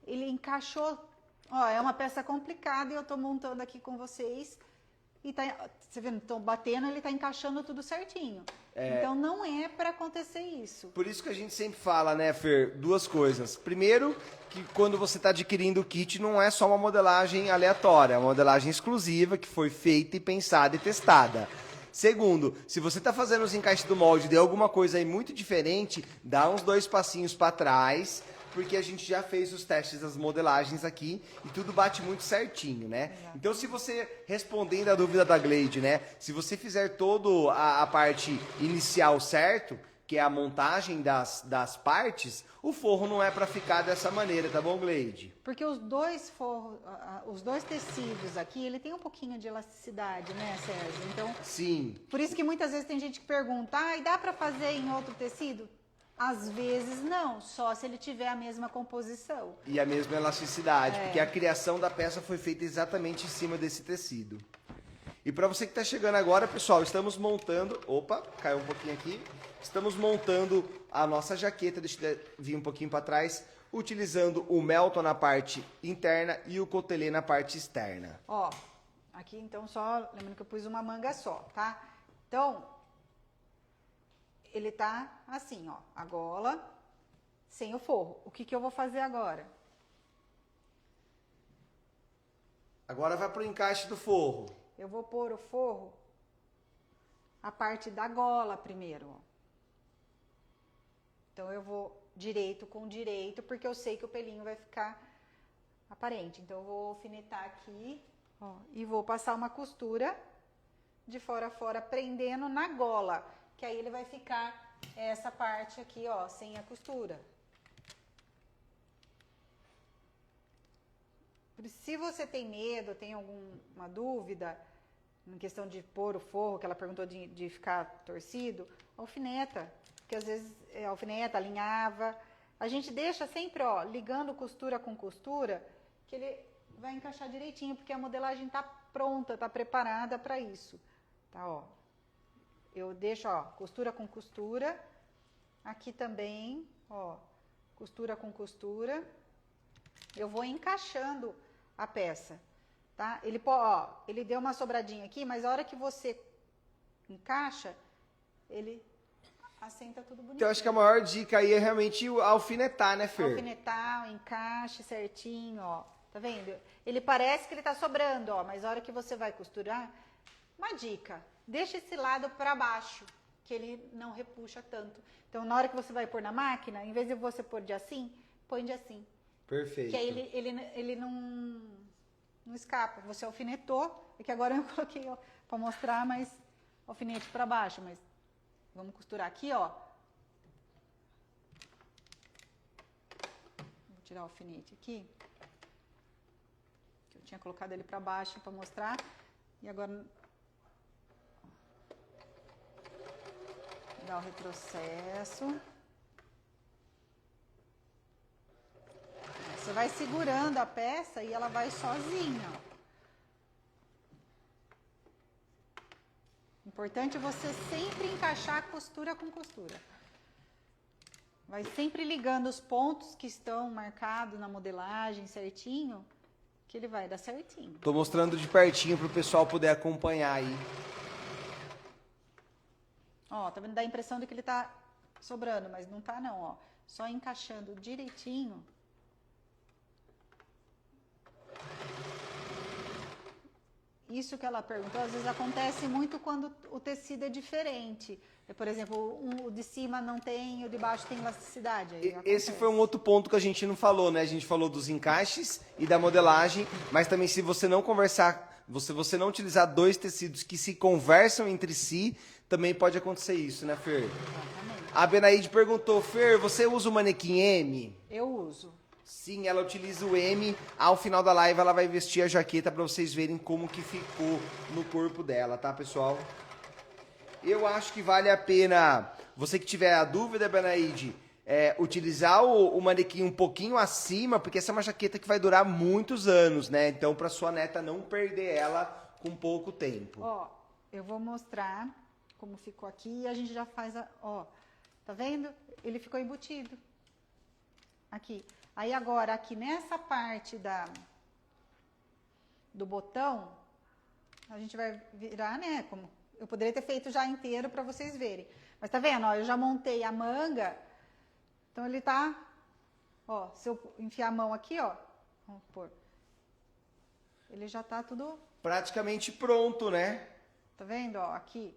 ele encaixou. Ó, é uma peça complicada e eu tô montando aqui com vocês e tá, você vendo, estão batendo, ele tá encaixando tudo certinho. Então não é para acontecer isso. Por isso que a gente sempre fala, né, Fer, duas coisas. Primeiro, que quando você está adquirindo o kit, não é só uma modelagem aleatória, é uma modelagem exclusiva que foi feita e pensada e testada. Segundo, se você está fazendo os encaixes do molde e deu alguma coisa aí muito diferente, dá uns 2 passinhos para trás, porque a gente já fez os testes das modelagens aqui e tudo bate muito certinho, né? Exato. Então, se você, respondendo a dúvida da Glade, né? Se você fizer toda a parte inicial certo, que é a montagem das partes, o forro não é para ficar dessa maneira, tá bom, Glade? Porque os dois forros, os dois tecidos aqui, ele tem um pouquinho de elasticidade, né, Sérgio? Então, Sim. por isso que muitas vezes tem gente que pergunta, e dá para fazer em outro tecido? Às vezes não, só se ele tiver a mesma composição. E a mesma elasticidade, porque a criação da peça foi feita exatamente em cima desse tecido. E para você que está chegando agora, pessoal, estamos montando... Opa, caiu um pouquinho aqui. Estamos montando a nossa jaqueta, deixa eu vir um pouquinho para trás, utilizando o Melton na parte interna e o cotelê na parte externa. Ó, aqui então só, lembrando que eu pus uma manga só, tá? Então, ele tá assim, ó, a gola sem o forro. O que que eu vou fazer agora? Agora vai pro encaixe do forro. Eu vou pôr o forro, a parte da gola primeiro, ó. Então, eu vou direito com direito, porque eu sei que o pelinho vai ficar aparente. Então, eu vou alfinetar aqui, ó, e vou passar uma costura de fora a fora, prendendo na gola, que aí ele vai ficar essa parte aqui, ó, sem a costura. Se você tem medo, tem alguma dúvida, em questão de pôr o forro, que ela perguntou de ficar torcido, alfineta, porque às vezes alfineta, alinhava. A gente deixa sempre, ó, ligando costura com costura, que ele vai encaixar direitinho, porque a modelagem tá pronta, tá preparada para isso. Tá, ó. Eu deixo, ó, costura com costura. Aqui também, ó, costura com costura. Eu vou encaixando a peça, tá? Ele deu uma sobradinha aqui, mas a hora que você encaixa, ele assenta tudo bonito. Então, eu acho que a maior dica aí é realmente alfinetar, né, Fer? Alfinetar, encaixe certinho, ó. Tá vendo? Ele parece que ele tá sobrando, ó, mas a hora que você vai costurar, uma dica, deixa esse lado para baixo, que ele não repuxa tanto. Então, na hora que você vai pôr na máquina, em vez de você pôr de assim, põe de assim. Perfeito. Que aí ele não escapa. Você alfinetou, é que agora eu coloquei para mostrar, mas alfinete para baixo, mas vamos costurar aqui, ó. Vou tirar o alfinete aqui. Eu tinha colocado ele para baixo para mostrar, e agora dá o retrocesso. Você vai segurando a peça e ela vai sozinha. Importante você sempre encaixar costura com costura. Vai sempre ligando os pontos que estão marcados na modelagem certinho, que ele vai dar certinho. Tô mostrando de pertinho pro pessoal poder acompanhar aí. Ó, tá vendo? Dá a impressão de que ele tá sobrando, mas não tá não, ó. Só encaixando direitinho. Isso que ela perguntou, às vezes acontece muito quando o tecido é diferente. Por exemplo, o de cima não tem, o de baixo tem elasticidade. Aí Esse foi um outro ponto que a gente não falou, né? A gente falou dos encaixes e da modelagem, mas também se você não conversar, você não utilizar dois tecidos que se conversam entre si, também pode acontecer isso, né, Fer? Exatamente. A Benaide perguntou, Fer, você usa o manequim M? Eu uso. Sim, ela utiliza o M. Ao final da live, ela vai vestir a jaqueta para vocês verem como que ficou no corpo dela, tá, pessoal? Eu acho que vale a pena, você que tiver a dúvida, Benaide, utilizar o manequim um pouquinho acima, porque essa é uma jaqueta que vai durar muitos anos, né? Então, para sua neta não perder ela com pouco tempo. Ó, eu vou mostrar como ficou aqui e a gente já faz ó, tá vendo? Ele ficou embutido. Aqui. Aí agora, aqui nessa parte do botão, a gente vai virar, né? Como eu poderia ter feito já inteiro para vocês verem. Mas tá vendo, ó, eu já montei a manga. Então ele tá, ó, se eu enfiar a mão aqui, ó, vamos pôr. Ele já tá tudo praticamente pronto, né? Tá vendo, ó, aqui.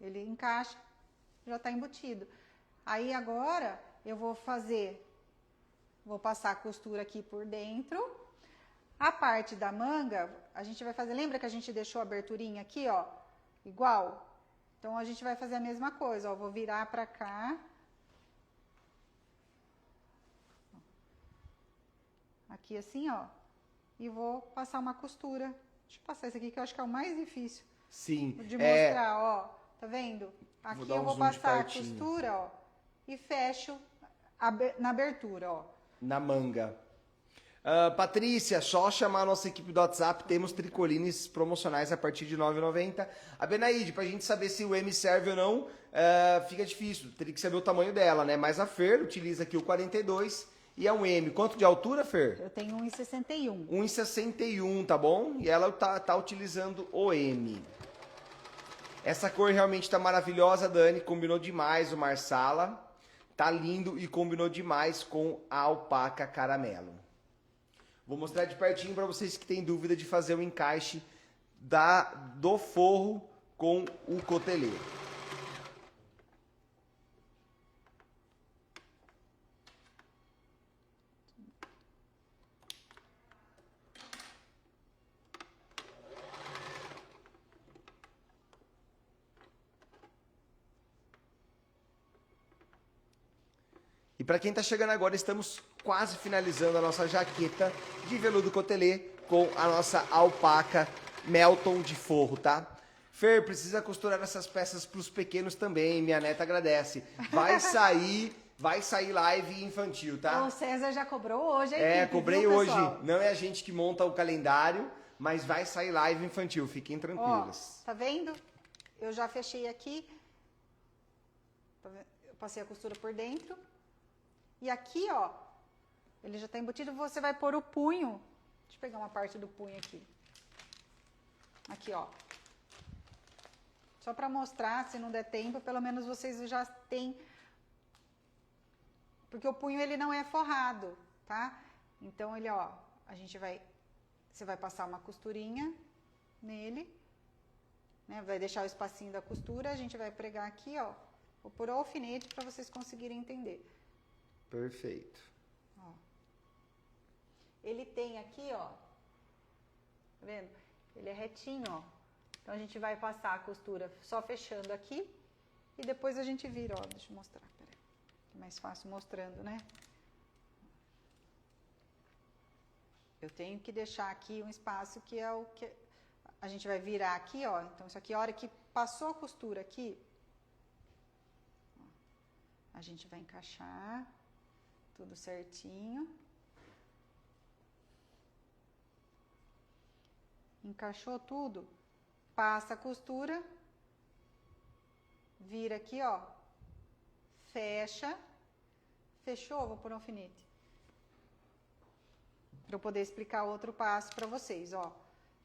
Ele encaixa, já tá embutido. Aí agora eu vou passar a costura aqui por dentro. A parte da manga, a gente vai fazer, lembra que a gente deixou a aberturinha aqui, ó, igual? Então a gente vai fazer a mesma coisa, ó, vou virar pra cá. Aqui assim, ó, e vou passar uma costura. Deixa eu passar esse aqui que eu acho que é o mais difícil. Sim. De mostrar, ó, tá vendo? Aqui eu vou passar a costura, ó, e fecho na abertura, ó. Na manga. Patrícia, só chamar a nossa equipe do WhatsApp, temos tricolines promocionais a partir de R$ 9,90. A Benaíde, pra gente saber se o M serve ou não, fica difícil, teria que saber o tamanho dela, né? Mas a Fer utiliza aqui o 42 e é um M. Quanto de altura, Fer? Eu tenho 1,61. 1,61, tá bom? E ela tá utilizando o M. Essa cor realmente tá maravilhosa, Dani, combinou demais o Marsala. Tá lindo e combinou demais com a alpaca caramelo. Vou mostrar de pertinho para vocês que têm dúvida de fazer o encaixe do forro com o cotelê. E para quem está chegando agora, estamos quase finalizando a nossa jaqueta de veludo cotelê com a nossa alpaca Melton de forro, tá? Fer, precisa costurar essas peças para os pequenos também, minha neta agradece. Vai sair live infantil, tá? O César já cobrou hoje, hein? Cobrei hoje. Não é a gente que monta o calendário, mas vai sair live infantil, fiquem tranquilos. Ó, tá vendo? Eu já fechei aqui. Eu passei a costura por dentro. E aqui, ó, ele já tá embutido, você vai pôr o punho. Deixa eu pegar uma parte do punho aqui. Aqui, ó. Só para mostrar, se não der tempo, pelo menos vocês já têm. Porque o punho, ele não é forrado, tá? Então, ele, ó, você vai passar uma costurinha nele, né? Vai deixar o espacinho da costura, a gente vai pregar aqui, ó. Vou pôr o alfinete para vocês conseguirem entender. Perfeito. Ó. Ele tem aqui, ó, tá vendo? Ele é retinho, ó. Então, a gente vai passar a costura só fechando aqui e depois a gente vira, ó. Deixa eu mostrar, peraí. É mais fácil mostrando, né? Eu tenho que deixar aqui um espaço que é o que a gente vai virar aqui, ó. Então, isso aqui, a hora que passou a costura aqui, ó, a gente vai encaixar tudo certinho. Encaixou tudo, passa a costura, vira aqui, ó, fecha, fechou, vou pôr um alfinete. Para eu poder explicar outro passo para vocês, ó.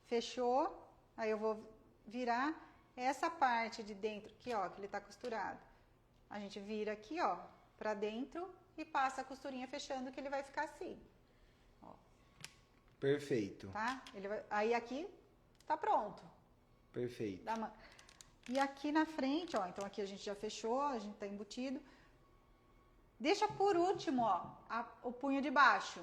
Fechou, aí eu vou virar essa parte de dentro aqui, ó, que ele tá costurado. A gente vira aqui, ó, para dentro e passa a costurinha fechando que ele vai ficar assim. Ó. Perfeito. Tá? Aí aqui tá pronto. Perfeito. E aqui na frente, ó, então aqui a gente já fechou, a gente tá embutido. Deixa por último, ó, o punho de baixo.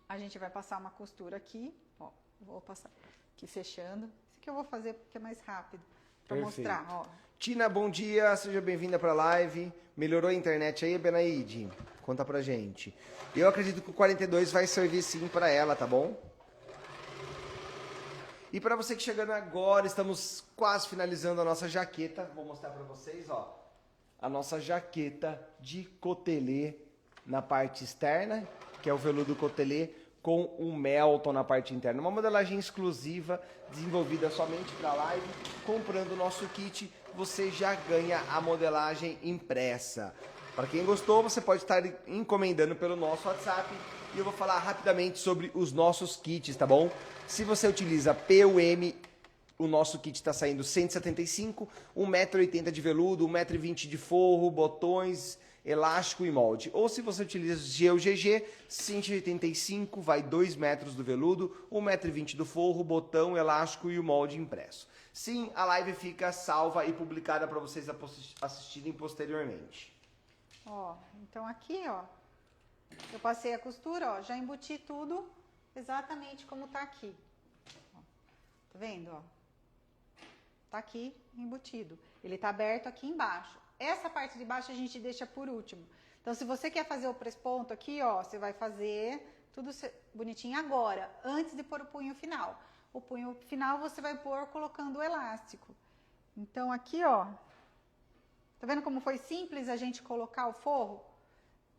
A gente vai passar uma costura aqui, ó, vou passar aqui fechando. Isso aqui eu vou fazer porque é mais rápido para mostrar, ó. Tina, bom dia, seja bem-vinda para a live. Melhorou a internet aí, Benaíde? Conta pra gente. Eu acredito que o 42 vai servir sim para ela, tá bom? E para você que chegando agora, estamos quase finalizando a nossa jaqueta. Vou mostrar para vocês, ó, a nossa jaqueta de cotelê na parte externa, que é o veludo cotelê com o Melton na parte interna. Uma modelagem exclusiva, desenvolvida somente para live. Comprando o nosso kit, você já ganha a modelagem impressa. Para quem gostou, você pode estar encomendando pelo nosso WhatsApp e eu vou falar rapidamente sobre os nossos kits, tá bom? Se você utiliza PUM, o nosso kit está saindo 175, 1,80 m de veludo, 1,20 m de forro, botões, elástico e molde. Ou se você utiliza GUGG, 185, vai 2 metros do veludo, 1,20 m do forro, botão, elástico e o molde impresso. Sim, a live fica salva e publicada para vocês assistirem posteriormente. Ó, então aqui, ó, eu passei a costura, ó, já embuti tudo exatamente como tá aqui. Ó, tá vendo, ó? Tá aqui embutido. Ele tá aberto aqui embaixo. Essa parte de baixo a gente deixa por último. Então, se você quer fazer o press-ponto aqui, ó, você vai fazer tudo bonitinho agora, antes de pôr o punho final. O punho final você vai pôr colocando o elástico. Então, aqui, ó, tá vendo como foi simples a gente colocar o forro?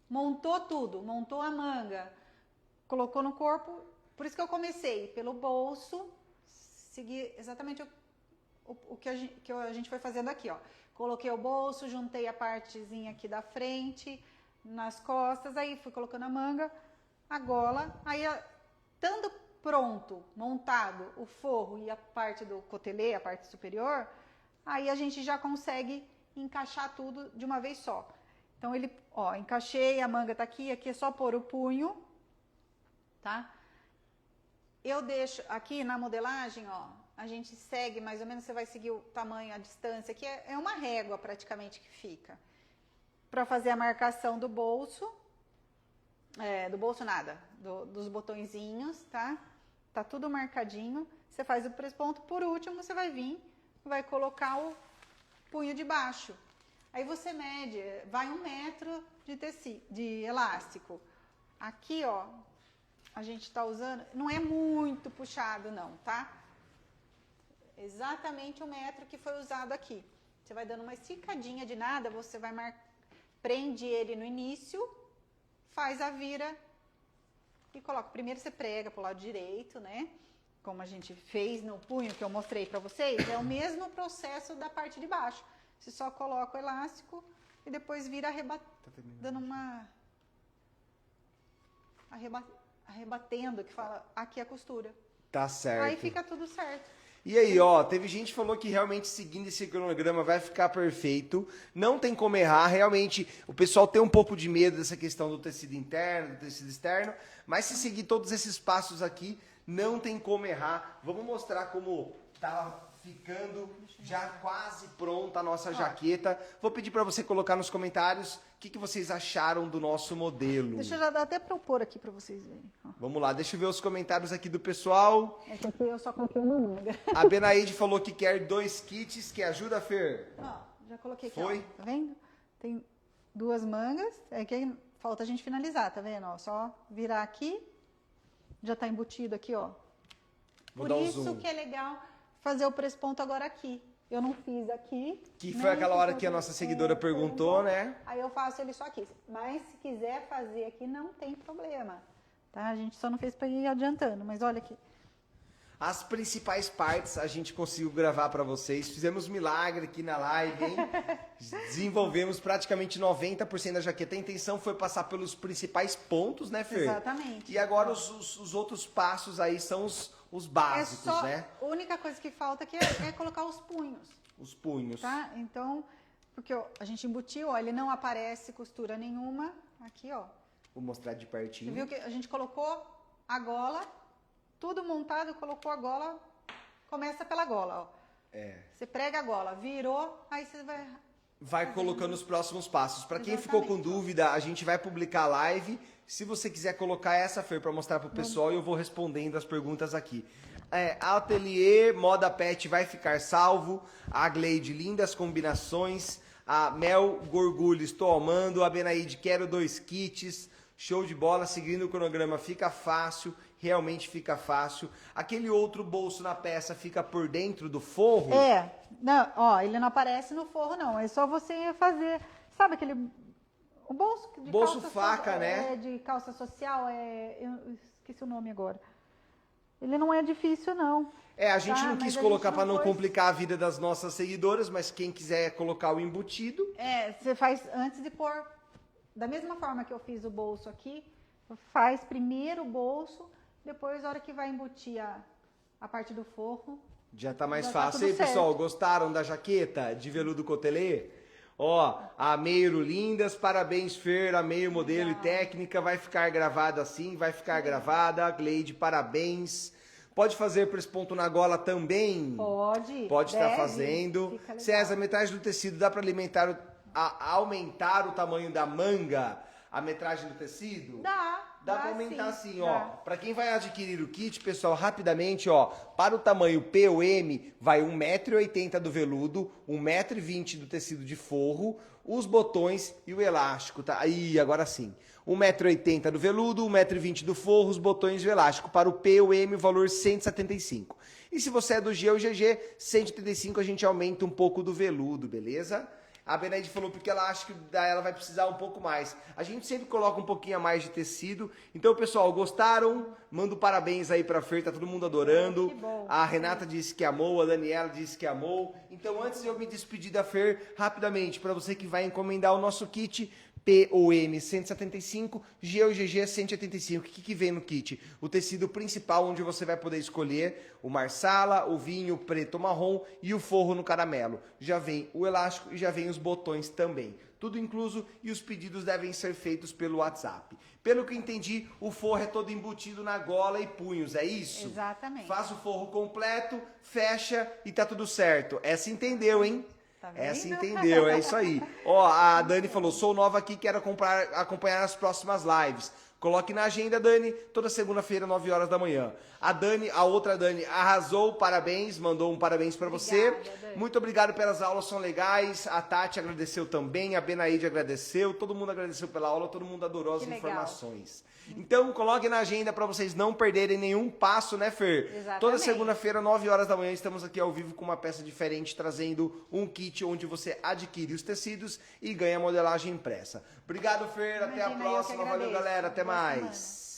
Montou tudo, montou a manga, colocou no corpo. Por isso que eu comecei pelo bolso, segui exatamente o que a gente foi fazendo aqui, ó. Coloquei o bolso, juntei a partezinha aqui da frente, nas costas, aí fui colocando a manga, a gola, aí estando pronto, montado o forro e a parte do cotelê, a parte superior, aí a gente já consegue encaixar tudo de uma vez só. Então ele, ó, encaixei, a manga tá aqui é só pôr o punho, tá? Eu deixo aqui na modelagem, ó, a gente segue mais ou menos, você vai seguir o tamanho, a distância, que é uma régua praticamente que fica. Para fazer a marcação do bolso nada, dos botõezinhos, tá? Tá tudo marcadinho. Você faz o press-ponto, por último você vai vir, vai colocar o punho de baixo. Aí você mede, vai 1 metro de elástico. Aqui, ó, a gente tá usando, não é muito puxado não, tá? Exatamente 1 metro que foi usado aqui. Você vai dando uma esticadinha de nada, você vai prende ele no início, faz a vira e coloca. Primeiro você prega pro lado direito, né? Como a gente fez no punho que eu mostrei pra vocês, é o mesmo processo da parte de baixo. Você só coloca o elástico e depois vira dando uma arrebatendo, que fala aqui a costura. Tá certo. Aí fica tudo certo. E aí, ó, teve gente que falou que realmente seguindo esse cronograma vai ficar perfeito. Não tem como errar, realmente o pessoal tem um pouco de medo dessa questão do tecido interno, do tecido externo, mas se seguir todos esses passos aqui, não tem como errar. Vamos mostrar como tá ficando já quase pronta a nossa jaqueta. Vou pedir para você colocar nos comentários o que vocês acharam do nosso modelo. Deixa eu já dar até para eu pôr aqui para vocês verem. Ó. Vamos lá, deixa eu ver os comentários aqui do pessoal. Esse aqui eu só coloquei uma manga. A Benaide falou que quer 2 kits, que ajuda, Fer? Ó, já coloquei aqui, Foi? ó, tá vendo? Tem 2 mangas, é que falta a gente finalizar, tá vendo? Ó, só virar aqui, já tá embutido aqui, ó. Vou Por dar um isso zoom. que é legal fazer o press-ponto agora aqui. Eu não fiz aqui. Que foi aquela hora que a nossa seguidora perguntou, né? Aí eu faço ele só aqui. Mas se quiser fazer aqui, não tem problema. Tá? A gente só não fez para ir adiantando, mas olha aqui. As principais partes a gente conseguiu gravar para vocês. Fizemos milagre aqui na live, hein? Desenvolvemos praticamente 90% da jaqueta. A intenção foi passar pelos principais pontos, né, Fer? Exatamente. E agora os outros passos aí são os básicos, né? A única coisa que falta aqui é colocar os punhos. Os punhos. Tá? Então, porque ó, a gente embutiu, ó, ele não aparece costura nenhuma. Aqui, ó. Vou mostrar de pertinho. Você viu que a gente colocou a gola, tudo montado, colocou a gola, começa pela gola, ó. É. Você prega a gola, virou, aí você vai colocando os próximos passos. Para quem Exatamente. ficou com dúvida, a gente vai publicar a live. Se você quiser colocar essa, Fer, para mostrar pro pessoal, eu vou respondendo as perguntas aqui. Ateliê Moda Pet vai ficar salvo. A Gleide, lindas combinações. A Mel Gorgulho, estou amando. A Benaide, quero 2 kits. Show de bola, seguindo o cronograma fica fácil, realmente fica fácil. Aquele outro bolso na peça fica por dentro do forro? Não, ó, ele não aparece no forro não, é só você fazer, sabe aquele, o bolso de bolso calça faca, né? De calça social, eu esqueci o nome agora. Ele não é difícil não. A gente não quis colocar para não pôs... complicar a vida das nossas seguidoras, mas quem quiser colocar o embutido... você faz antes de pôr da mesma forma que eu fiz o bolso aqui, faz primeiro o bolso, depois a hora que vai embutir a parte do forro. Já tá mais Já tá fácil. tudo E aí, pessoal, certo. gostaram da jaqueta de veludo cotelê? Ó, a Meiro Lindas, parabéns, Fer, a Meio modelo e Legal. técnica, vai ficar gravada assim, vai ficar gravada. Gleide, parabéns. Pode fazer por esse ponto na gola também? Pode. Pode estar deve, fazendo. fica legal. César, metade do tecido dá para aumentar o tamanho da manga, a metragem do tecido? Dá para aumentar sim, ó. dá. Para quem vai adquirir o kit, pessoal, rapidamente, ó, para o tamanho P ou M, vai 1,80 m do veludo, 1,20 m do tecido de forro, os botões e o elástico, tá? Aí, agora sim. 1,80 m do veludo, 1,20 m do forro, os botões e o elástico. Para o P ou M, o valor 175. E se você é do G ou GG, 185 a gente aumenta um pouco do veludo, beleza? A Beneide falou porque ela acha que ela vai precisar um pouco mais. A gente sempre coloca um pouquinho a mais de tecido. Então, pessoal, gostaram? Manda parabéns aí pra Fer, tá todo mundo adorando. Que bom. A Renata disse que amou, a Daniela disse que amou. Então, antes de eu me despedir da Fer, rapidamente, para você que vai encomendar o nosso kit, P ou M 175, G ou GG 185. O que vem no kit? O tecido principal, onde você vai poder escolher o marsala, o vinho preto ou marrom e o forro no caramelo. Já vem o elástico e já vem os botões também. Tudo incluso e os pedidos devem ser feitos pelo WhatsApp. Pelo que entendi, o forro é todo embutido na gola e punhos, é isso? Exatamente. Faz o forro completo, fecha e tá tudo certo. Essa entendeu, hein? Tá vendo? Essa entendeu, é isso aí. Ó, a Dani falou, sou nova aqui, quero acompanhar as próximas lives. Coloque na agenda, Dani, toda segunda-feira, 9 horas da manhã. A Dani, a outra Dani, arrasou, parabéns, mandou um parabéns pra você. Dani. Muito obrigado pelas aulas, são legais. A Tati agradeceu também, a Benaide agradeceu, todo mundo agradeceu pela aula, todo mundo adorou as Que legal. informações. Então, coloque na agenda para vocês não perderem nenhum passo, né, Fer? Exatamente. Toda segunda-feira, 9 horas da manhã, estamos aqui ao vivo com uma peça diferente, trazendo um kit onde você adquire os tecidos e ganha a modelagem impressa. Obrigado, Fer. Até a Imagina, eu que próxima. Valeu, agradeço. galera. Até Boa mais. semana.